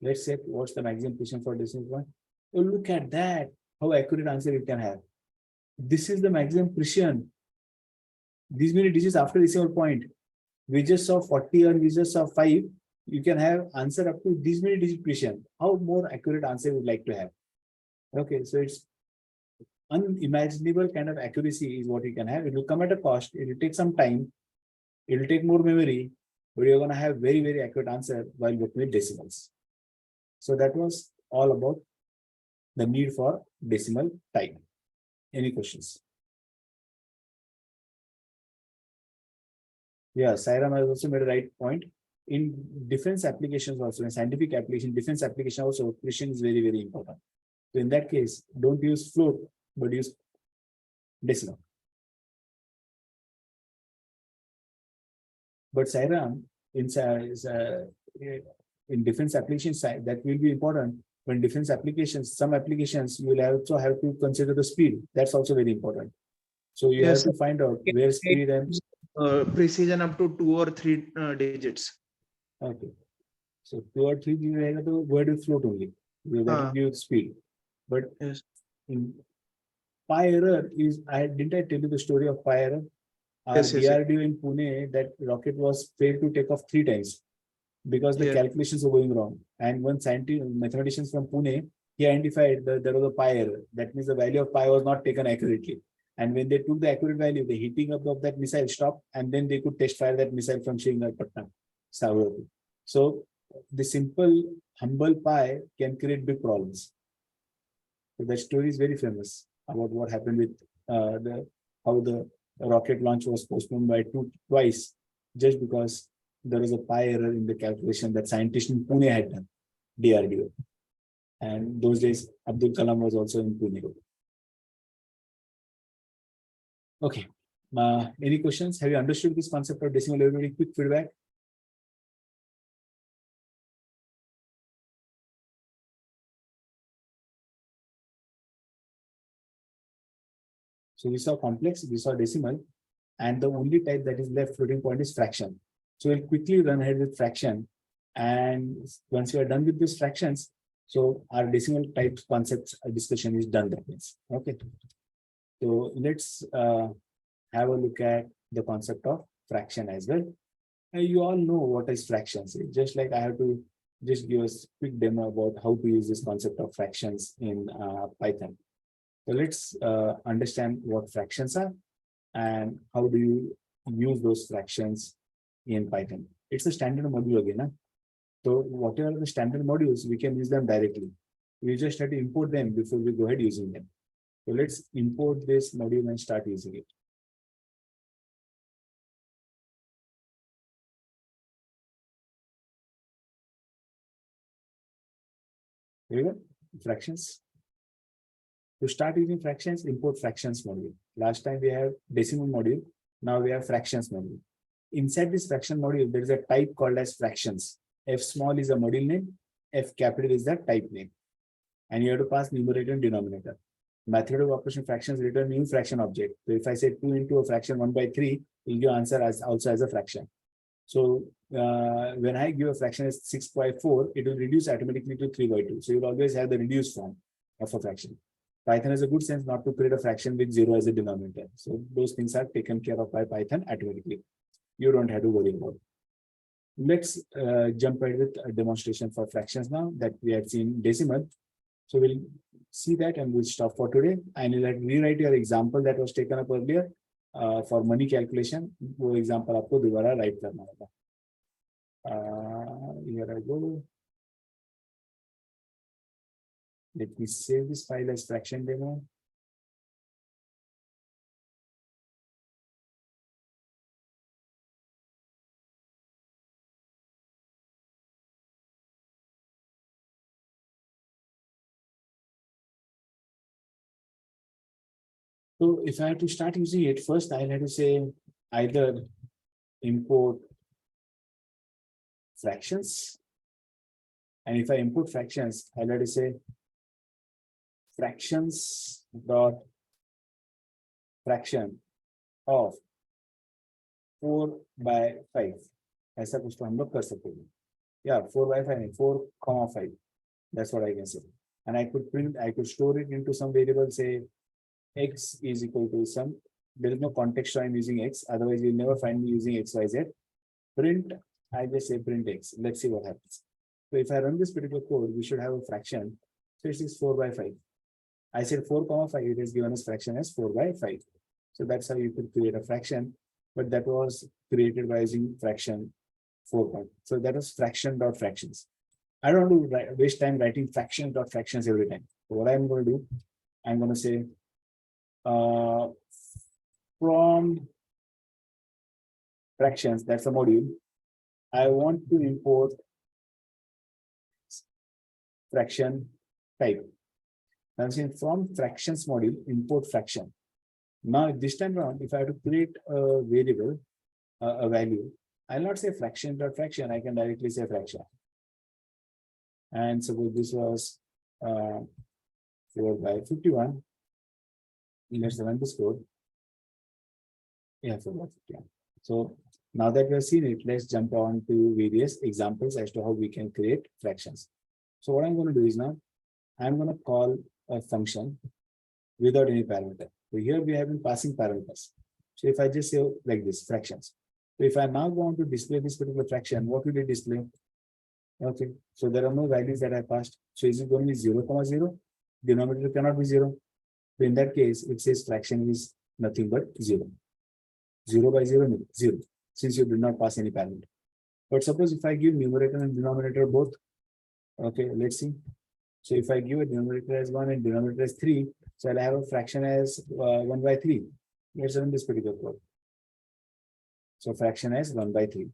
Let's say what's the maximum precision for decimal point. Oh, look at that, how accurate answer it can have. This is the maximum precision. These many digits after decimal point. We just saw 40 and we just saw 5. You can have answer up to these many digit precision. How more accurate answer you would like to have? Okay, so it's unimaginable kind of accuracy is what you can have. It will come at a cost. It will take some time. It will take more memory, but you're going to have very accurate answer while working with decimals. So that was all about the need for decimal type. Any questions? Yeah, Sairam has also made a right point. In defense applications also, in scientific application, defense application also, precision is very important. So in that case, don't use float, but use decimal. But Sairam, in defense applications, that will be important. When defense applications, some applications, you will also have to consider the speed. That's also very important. So you Yes, have to find out where speed and precision up to 2 or 3 digits. okay. So 2 or 3 digits, word will float only. That will give you speed. But Yes. in pi error is, didn't I tell you the story of pi error? Yes. DRDO in Pune, that rocket was failed to take off 3 times because the Yeah. calculations were going wrong. And one mathematician from Pune, he identified that there was a pi error. That means the value of pi was not taken accurately. And when they took the accurate value, the heating up of that missile stopped, and then they could test fire that missile from Srinagar. So the simple, humble pi can create big problems. So that story is very famous about what happened with how the rocket launch was postponed by twice, just because there was a pi error in the calculation that scientists in Pune had done, DRDO. And those days, Abdul Kalam was also in Pune. Okay. Any questions? Have you understood this concept of decimal? Everybody, quick feedback. So we saw complex, we saw decimal, and the only type that is left floating point is fraction. So we'll quickly run ahead with fraction. And once we are done with these fractions, so our decimal type concepts discussion is done. That means, okay. So let's have a look at the concept of fraction as well. You all know what is fractions. Just like I have to just give us a quick demo about how to use this concept of fractions in Python. So let's understand what fractions are and how do you use those fractions in Python. It's a standard module again. Huh? So whatever the standard modules, we can use them directly. We just have to import them before we go ahead using them. So let's import this module and start using it. Here we go, fractions. To start using fractions, import fractions module. Last time we have decimal module. Now we have fractions module. Inside this fraction module, there is a type called as fractions. F small is a module name. F capital is the type name. And you have to pass numerator and denominator. Method of operation fractions return new fraction object. So if I say 2 into a fraction 1/3, will give answer as also as a fraction. So when I give a fraction as 6/4, it will reduce automatically to 3/2. So you'll always have the reduced form of a fraction. Python has a good sense not to create a fraction with 0 as a denominator. So those things are taken care of by Python automatically. You don't have to worry about it. Let's jump ahead with a demonstration for fractions now that we had seen decimal. So we'll see that and we'll stop for today. And you'll have to rewrite your example that was taken up earlier for money calculation. वो example आपको दोबारा write करना होगा. Here I go. Let me save this file as fraction demo. So if I have to start using it, first I'll have to say either import fractions. And if I import fractions, I'll have to say fractions dot fraction of 4/5. ऐसा कुछ तो हम लोग कर सकते हैं. Yeah, 4/5, 4,5. That's what I can say. And I could store it into some variable, say x is equal to some. There is no context, so I'm using x. Otherwise, you'll never find me using x, y, z. Print, I just say print x. Let's see what happens. So if I run this particular code, we should have a fraction. So it is 4/5. I said 4,5. It is given as fraction as 4/5. So that's how you could create a fraction. But that was created by using fraction 4. So that was fraction dot fractions. I don't want to waste time writing fraction dot fractions every time. So what I'm going to do, I'm going to say from fractions, that's a module. I want to import fraction type. I'm saying from fractions module, import fraction. Now this time around, if I have to create a variable, a value, I'll not say fraction dot fraction, I can directly say fraction. And suppose this was 4/51. Let's run this code. Yeah, 4/51. So now that we have seen it, let's jump on to various examples as to how we can create fractions. So what I'm going to do is now, I'm going to call a function without any parameter. So here we have been passing parameters. So if I just say like this, fractions. So if I now want to display this particular fraction, what will it display? Okay, so there are no values that I passed. So is it going to be 0,0? Denominator cannot be 0. So in that case, it says fraction is nothing but 0. 0/0 means 0, since you did not pass any parameter. But suppose if I give numerator and denominator both, okay, let's see. So if I give a numerator as 1 and denominator as 3, so I'll have a fraction as 1/3. Let's run this particular code. So fraction as 1/3.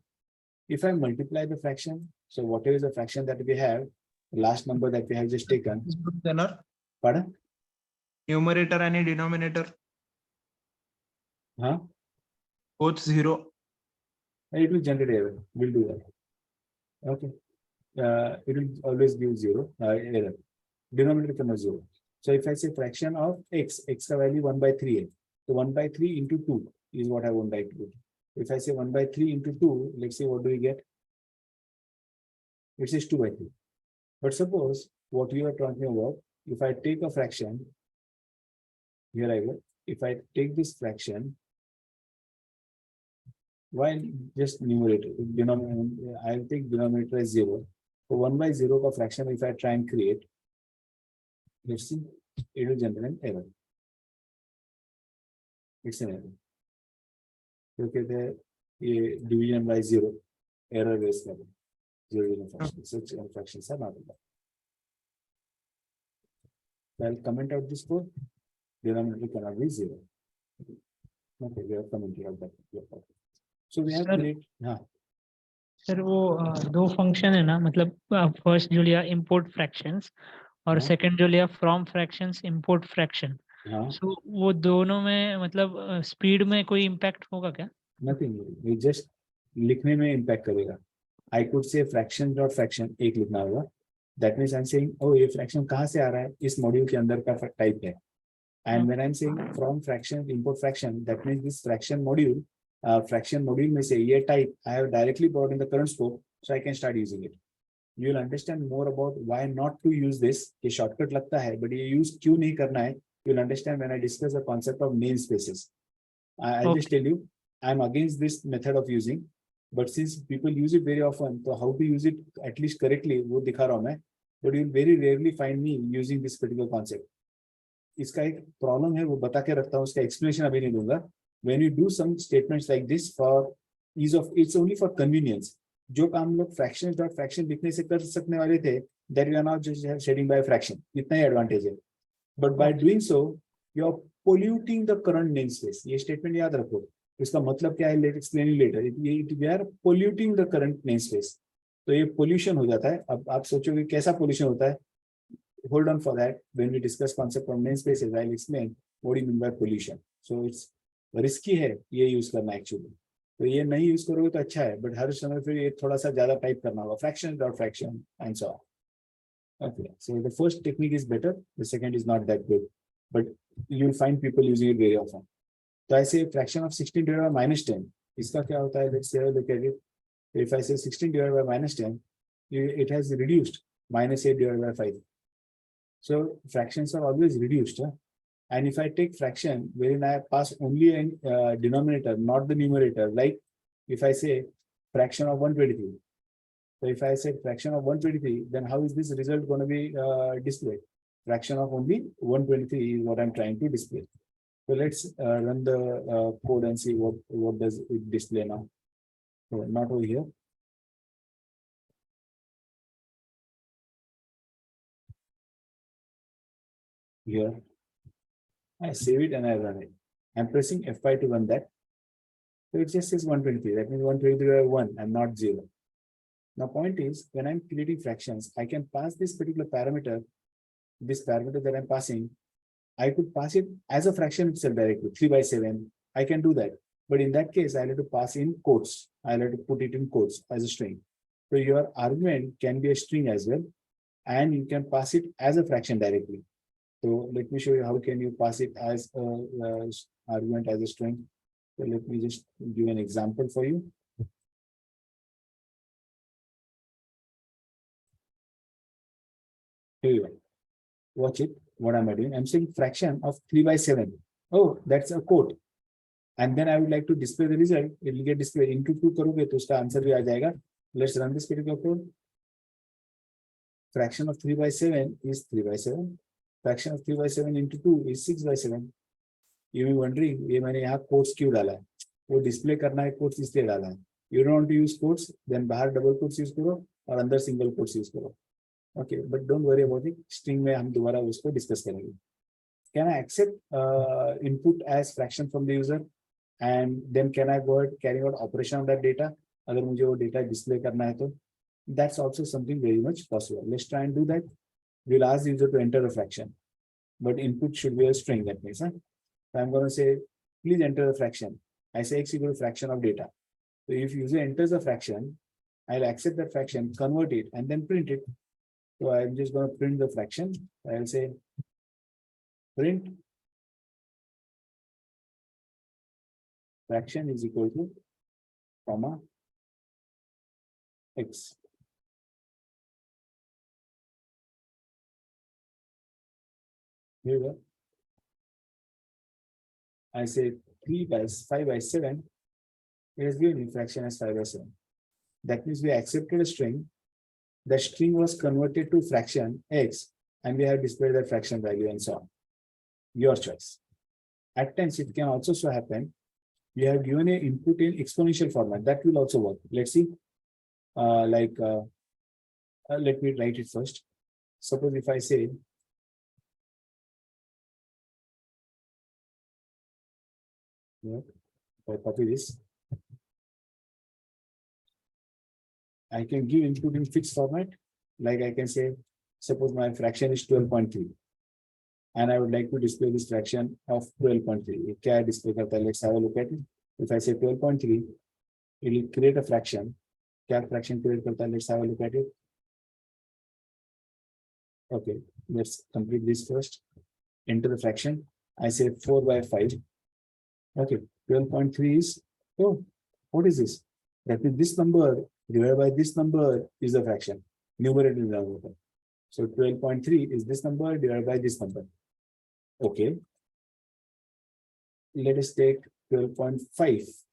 If I multiply the fraction, so whatever is the fraction that we have, the last number that we have just taken. Pardon? Numerator and denominator. Huh? Both 0. It will generate error. We'll do that. Okay. It will always give 0 error. Denominator cannot 0. So if I say fraction of x ka value 1/3. So 1/3 into 2 is what I would like to do. If I say 1/3 into 2, let's see what do we get. It says 2/3. But suppose what you are talking about, if I take a fraction, here I go. If I take this fraction, why just numerator? Denominator, I'll take denominator as 0. So 1/0 का fraction, if I try and create, let's see, it will generate an error. It's an error. Okay, the division by 0, error is 0 fraction. Such fractions are not allowed. I'll comment out this code. Denominator cannot be 0. Okay, we have commented out that. So we have Sir, create. Sir वो दो function है ना, मतलब first जो लिया import fractions, और हाँ। Second जो लिया फ्रॉम फ्रैक्शंस इंपोर्ट फ्रैक्शन, हाँ, सो वो दोनों में मतलब स्पीड में कोई इम्पैक्ट होगा क्या? नथिंग, ये जस्ट लिखने में इम्पैक्ट करेगा. I could say fraction dot fraction एक लिखना होगा. That means I am saying ओ ये फ्रैक्शन कहाँ से आ रहा है, इस मॉड्यूल के अंदर का टाइप है. And when I am saying from fraction import fraction, that means this fraction module में से ये type I have directly brought in the current scope, so I can start using it. You will understand more about why not to use this. ये shortcut लगता है, but ये use क्यों नहीं करना है. You will understand when I discuss the concept of namespaces. I'll just tell you, I'm against this method of using, but since people use it very often, so how to use it at least correctly, वो दिखा रहा हूँ मैं. But you'll very rarely find me using this particular concept. इसका एक problem है, वो बता के रखता हूँ, उसका एक्सप्लेनेशन अभी नहीं दूंगा. When you do some statements like this for ease of, it's only for convenience. जो काम लोग फ्रैक्शन डॉट फ्रैक्शन लिखने से कर सकने वाले थे, that we are now just shedding by a fraction. इतना ही एडवांटेज है. But by doing so, you are polluting the current namespace. ये स्टेटमेंट याद रखो. इसका मतलब क्या है? Let's explain it later. We are polluting the current namespace. तो ये pollution हो जाता है. अब आप सोचोगे कैसा pollution होता है? Hold on for that. When we discuss concept of namespaces, I'll explain what do you mean by pollution. So it's risky है ये यूज करना एक्चुअली. तो ये नहीं यूज करोगे तो अच्छा है, बट हर समय फिर ये थोड़ा सा ज्यादा टाइप करना होगा. Fraction dot fraction and so on. Okay, so the first technique is better, the second is not that good, but you'll find people using it very often. So I say fraction of 16 divided by minus 10. इसका क्या होता है? Let's have a look at it. If I say 16 divided by minus 10, it has reduced minus 8 divided by 5. So fractions are always reduced. Huh? And if I take fraction wherein I pass only a denominator, not the numerator, like if I say fraction of 123. So if I say fraction of 123, then how is this result going to be displayed? Fraction of only 123 is what I'm trying to display. So let's run the code and see what does it display now. So not over here. Here. I save it and I run it. I'm pressing F5 to run that. So it just says 123. That means 123 by 1 and not 0. Now point is, when I'm creating fractions, I can pass this particular parameter, that I'm passing, I could pass it as a fraction itself directly, 3 by 7. I can do that. But in that case, I'll have to pass in quotes. I'll have to put it in quotes as a string. So your argument can be a string as well, and you can pass it as a fraction directly. So let me show you how can you pass it as a argument as a string. So let me just give an example for you. Here you go. Watch it. What am I doing? I'm saying fraction of 3 by 7. Oh, that's a quote. And then I would like to display the result. It will get displayed into 2 करोगे तो उसका answer भी आ जाएगा. Let's run this particular code. Fraction of 3 by 7 is 3 by 7. Fraction of 3 by 7 into 2 is 6 by 7. You may be wondering, ये मैंने यहाँ quotes क्यों डाला है? वो display करना है quotes इसलिए डाला है. You don't want to use quotes, then बाहर double quotes use करो और अंदर single quotes use करो. Okay, but don't worry about it. String में हम दोबारा उसको discuss करेंगे. Can I accept input as fraction from the user, and then can I go ahead carry out operation on that data? अगर मुझे वो data display करना है तो that's also something very much possible. Let's try and do that. We'll ask the user to enter a fraction, but input should be a string. That means, so I'm going to say, please enter the fraction. I say x equal to fraction of data. So if user enters a fraction, I'll accept that fraction, convert it, and then print it. So I'm just going to print the fraction. I'll say print fraction is equal to comma x. Here we go. I say 3 by 5 by 7. It is given in fraction as 5 by 7. That means we accepted a string. The string was converted to fraction x, and we have displayed the fraction value and so on. Your choice. At times, it can also so happen you have given an input in exponential format. That will also work. Let's see. Let me write it first. Suppose if I say if I copy this, I can give input in fixed format. Like I can say suppose my fraction is 12.3. And I would like to display this fraction of 12.3. क्या display करता है? Let's have a look at it. If I say 12.3, it will create a fraction. क्या fraction create करता है? Let's have a look at it. Okay, let's complete this first. Enter the fraction. I say 4 by 5. Okay, 12.3 is, oh, what is this? That means this number divided by this number is the fraction. Numerator and denominator. So 12.3 is this number divided by this number. Okay. Let us take 12.5.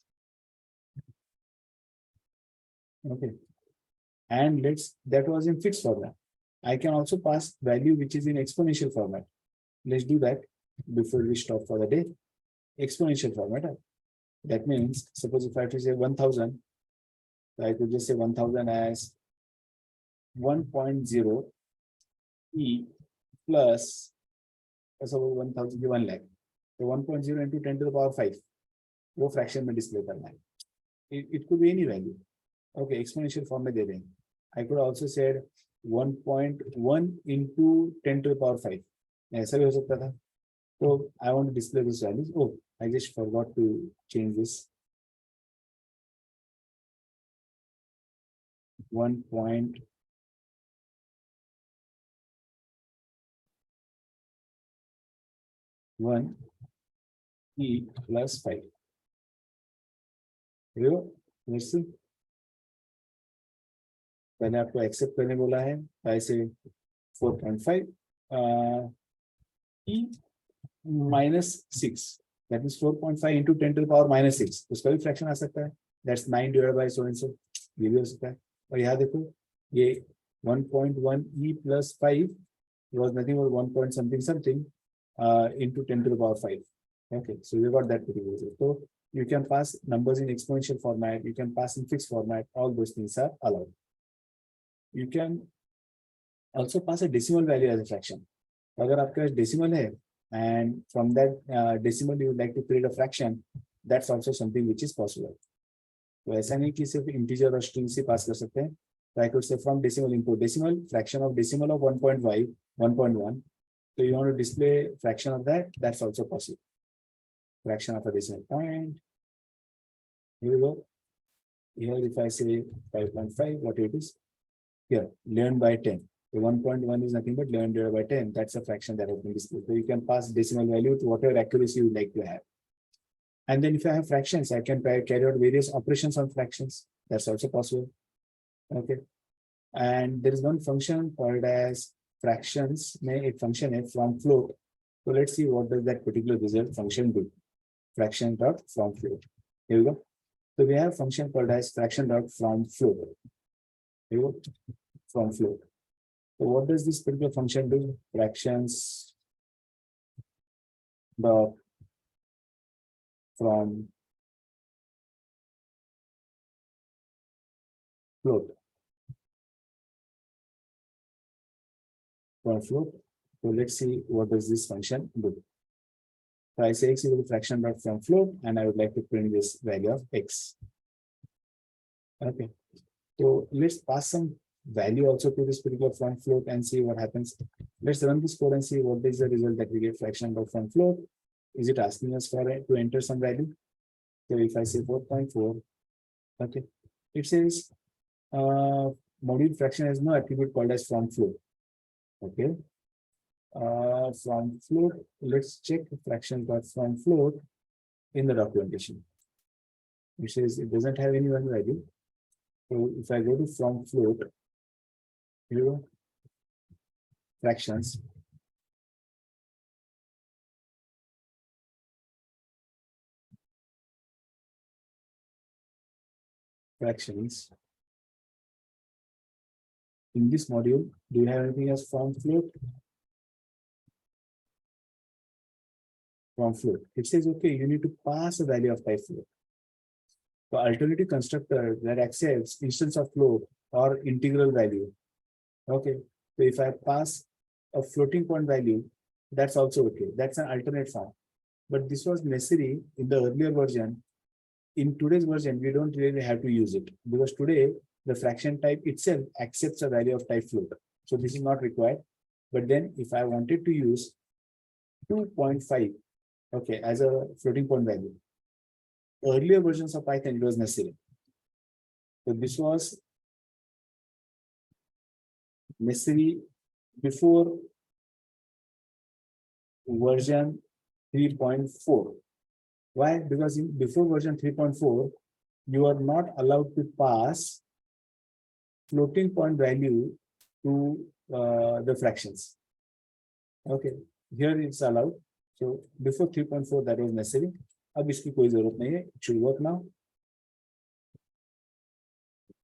Okay. And that was in fixed format. I can also pass value which is in exponential format. Let's do that before we stop for the day. Exponential format. That means, suppose if I have to say 1000, I could just say 1000 as 1.0 e plus, suppose 1000 is 1 lakh. So 1.0 into 10 to the power 5. वो fraction में display करना है. It could be any value. Okay, exponential form में दे देंगे. I could also say 1.1 into 10 to the power 5. ऐसा भी हो सकता था. So I want to display this values. Oh, I just forgot to change this. 1.1 e plus 5. Let's see. मैंने आपको accept करने बोला है. I say 4.5 e minus 6. That is 4.5 into 10 to the power minus 6. उसका भी फ्रैक्शन आ सकता है. That's 9 divided by so and so. ये भी हो सकता है. और यहाँ देखो ये 1.1 e plus 5 was nothing but 1 point something something into 10 to the power 5. Okay, so we got that particular. So you can pass numbers in exponential format. You can pass in fixed format. All those things are allowed. You can also pass a decimal value as a fraction. अगर आपके पास decimal है and from that decimal you would like to create a fraction, that's also something which is possible. तो ऐसा नहीं कि सिर्फ integer और string से पास कर सकते हैं. So I could say from decimal input decimal fraction of decimal of 1.5 1.1. So you want to display fraction of that, that's also possible. Fraction of a decimal point. Here we go. Here if I say 5.5, what it is? Here 11 by 10. So 1.1 is nothing but 11 divided by 10. That's a fraction that has been displayed. So you can pass decimal value to whatever accuracy you would like to have. And then if I have fractions, I can carry out various operations on fractions. That's also possible. Okay. And there is one function called as fractions. May a function is from float. So let's see what does that particular result function do. Fraction dot from float. Here we go. So we have a function called as fraction dot from float. Here we go. From float. So what does this particular function do? Fractions dot from float. From float. So let's see what does this function do. So I say x equal to fraction dot from float, and I would like to print this value of x. Okay. So let's pass some value also to this particular from float and see what happens. Let's run this code and see what is the result that we get. Fraction dot from float. Is it asking us for to enter some value? So if I say 4.4, okay, it says module fraction has no attribute called as from float. Okay. From float, let's check fraction dot from float in the documentation. It says it doesn't have any one value. So if I go to from float, here we go. Fractions. Fractions. In this module, do you have anything as from float? From float. It says, okay, you need to pass a value of type float. So alternative constructor that accepts instance of float or integral value. Okay. So if I pass a floating point value, that's also okay. That's an alternate form. But this was necessary in the earlier version. In today's version, we don't really have to use it because today the fraction type itself accepts a value of type float. so this is not required. But then if I wanted to use 2.5, okay, as a floating point value, earlier versions of Python, it was necessary. So this was necessary before version 3.4. Why? Because before version 3.4, you are not allowed to pass floating point value to the fractions. Okay, here it's allowed. So before 3.4, that was necessary. अब इसकी कोई जरूरत नहीं है. It should work now.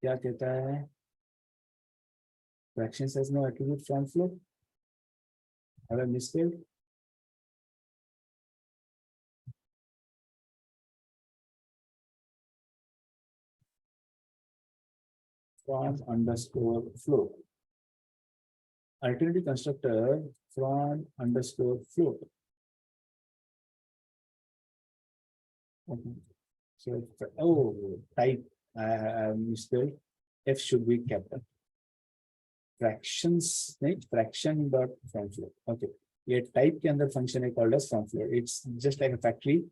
क्या कहता है? Fractions has no attribute from float. Have I misspelled? From underscore float. Alternative constructor from underscore float. Okay. So, oh, type, I misspelled. F should be capital. Fractions, right? Fraction dot from float. Okay. ये type के अंदर function है called as from float. It's just like a factory.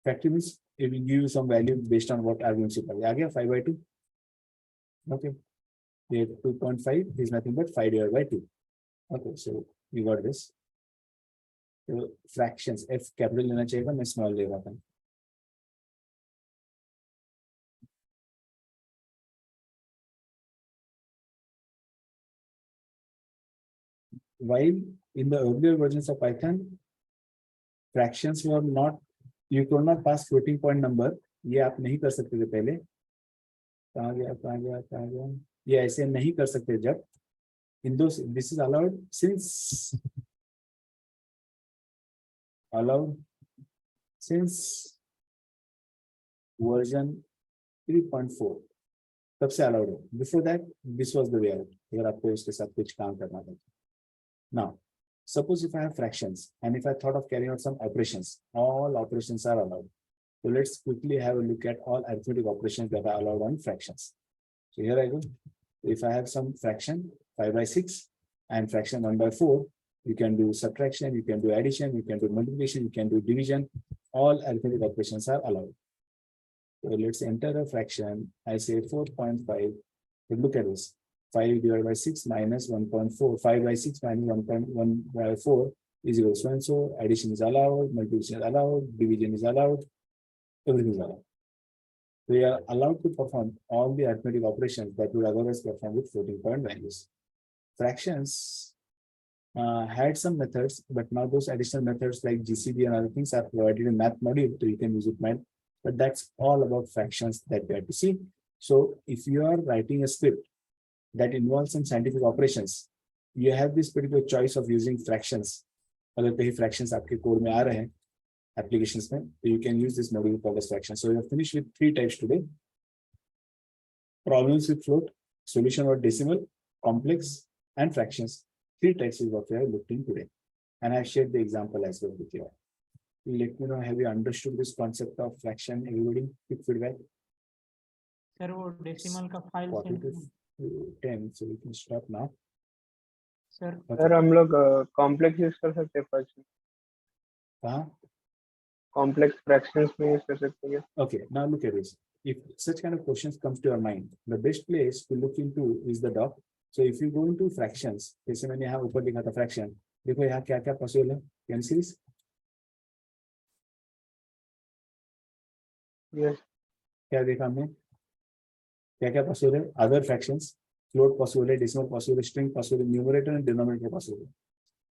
Factory means it will give you some value based on what arguments you put. आ गया 5/2. Okay. ये 2.5 is nothing but 5 divided by 2. Okay, so we got this. So fractions, F capital लेना चाहिए, मैं small ले रहा था. While in the earlier versions of Python, fractions were not, you could not pass floating point number. ये आप नहीं कर सकते थे पहले. कहाँ गया? ये ऐसे नहीं कर सकते जब. In those, this is allowed since version 3.4. तब से allowed है. Before that, this was the way out. अगर आपको इसके साथ कुछ काम करना था. Now, suppose if I have fractions and if I thought of carrying out some operations, all operations are allowed. So let's quickly have a look at all arithmetic operations that are allowed on fractions. So here I go. If I have some fraction 5/6 and fraction 1/4, you can do subtraction, you can do addition, you can do multiplication, you can do division. All arithmetic operations are allowed. So let's enter a fraction. I say 4.5. Look at this. 5 divided by 6 minus 1.4. 5/6 minus 1.1/4 is equal to so and so. Addition is allowed, multiplication is allowed, division is allowed, everything is allowed. We are allowed to perform all the arithmetic operations that would otherwise perform with floating point values. Fractions had some methods, but now those additional methods like GCD and other things are provided in math module, so you can use it math. But that's all about fractions that we have to see. So if you are writing a script that involves some scientific operations, you have this particular choice of using fractions. अगर कहीं fractions आपके code में आ रहे हैं, applications में, so you can use this module called as fractions. So we have finished with 3 types today. Problems with float, solution or decimal, complex, and fractions. 3 types is what we have looked in today. And I've shared the example as well with you. Let me know, have you understood this concept of fraction? Everybody, quick feedback. Sir वो decimal का file 40 to 10, so we can stop now. Sir sir हम लोग complex use कर सकते हैं fraction, कहाँ? Complex fractions में use कर सकते हैं. Okay, now look at this. If such kind of questions comes to your mind, the best place to look into is the doc. So if you go into fractions, जैसे मैंने यहाँ ऊपर लिखा था fraction, देखो यहाँ क्या क्या possible है? Can you see this? Yes. क्या देखा हमने? क्या क्या possible है? Other fractions, float possible है, decimal possible है, string possible है, numerator and denominator possible है.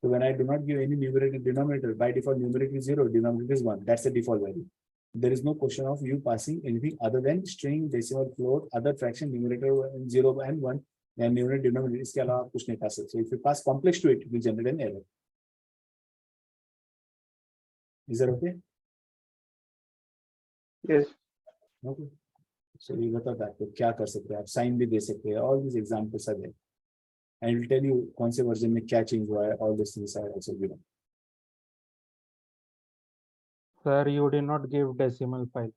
So when I do not give any numerator and denominator, by default numerator is 0, denominator is 1. That's the default value. There is no question of you passing anything other than string, decimal, float, other fraction, numerator 0 and 1, and numerator, denominator. इसके अलावा आप कुछ नहीं पास सकते. So if you pass complex to it, it will generate an error. Is that okay? Yes. Okay. So ये बता that तो क्या कर सकते हैं आप, साइन भी दे सकते हैं. All these examples are there. I will tell you कौन से वर्जन में क्या चेंज हुआ है. All these things are also given. Sir, you did not give decimal file.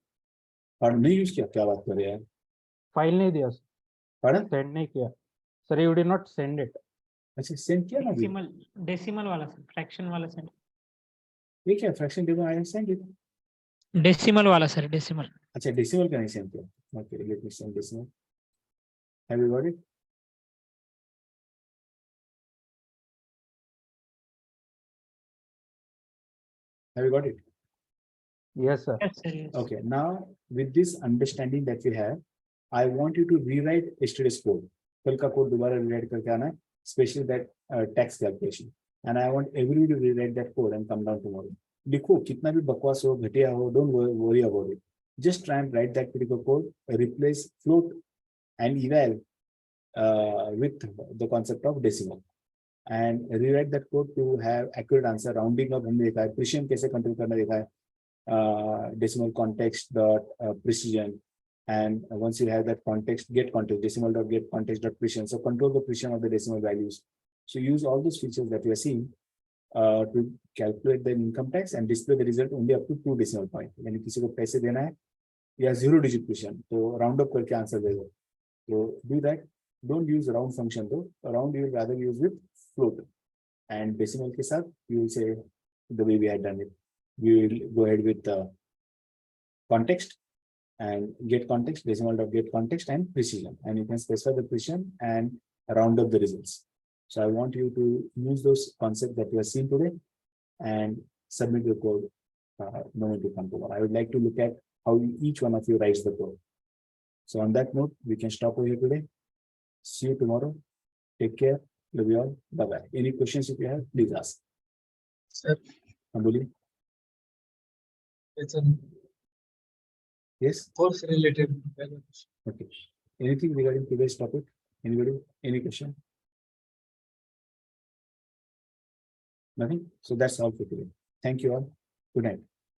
और नहीं यूज किया, क्या बात कर रहे हैं? File नहीं दिया, पढ़ा? send नहीं किया. Sir, you did not send it. अच्छा सेंड किया ना अभी? डेसिमल वाला सर, फ्रैक्शन वाला सर, ये क्या fraction table I send it? Decimal वाला सर, डेसिमल। अच्छा डेसिमल का नहीं सेंड किया, okay let me send decimal. Have you got it? Have you got it? Yes, sir. Yes, sir, yes. Okay, now with this understanding that we have, I want you to rewrite yesterday's code. कल का code दोबारा rewrite करके आना है, especially that tax calculation. And I want everybody to rewrite that code and come down tomorrow. लिखो कितना भी बकवास हो, घटिया हो, don't worry about it. Just try and write that particular code, replace float and eval with the concept of decimal. And rewrite that code to have accurate answer. Rounding up हमने देखा है, precision कैसे control करना देखा है. Decimal context dot precision, and once you have that context, get context, decimal dot get context dot precision. So control the precision of the decimal values. So use all those features that you are seeing to calculate the income tax and display the result only up to 2 decimal point. यानी किसी को पैसे देना है या 0 digit precision, तो round up करके answer दे दो. So do that. Don't use round function though. Round you will rather use with float, and decimal के साथ you will say the way we had done it. We will go ahead with the context and get context, decimal dot get context and precision, and you can specify the precision and round up the results. So I want you to use those concepts that you have seen today and submit your code moment to come tomorrow. I would like to look at how each one of you writes the code. So on that note, we can stop over here today. See you tomorrow. Take care. Love you all. Bye bye. Any questions if you have, please ask. Sir, Ambuli? it's a Yes. course related. Okay. Anything regarding today's topic? Anybody? Any question? Nothing? So that's all for today. Thank you all. Good night.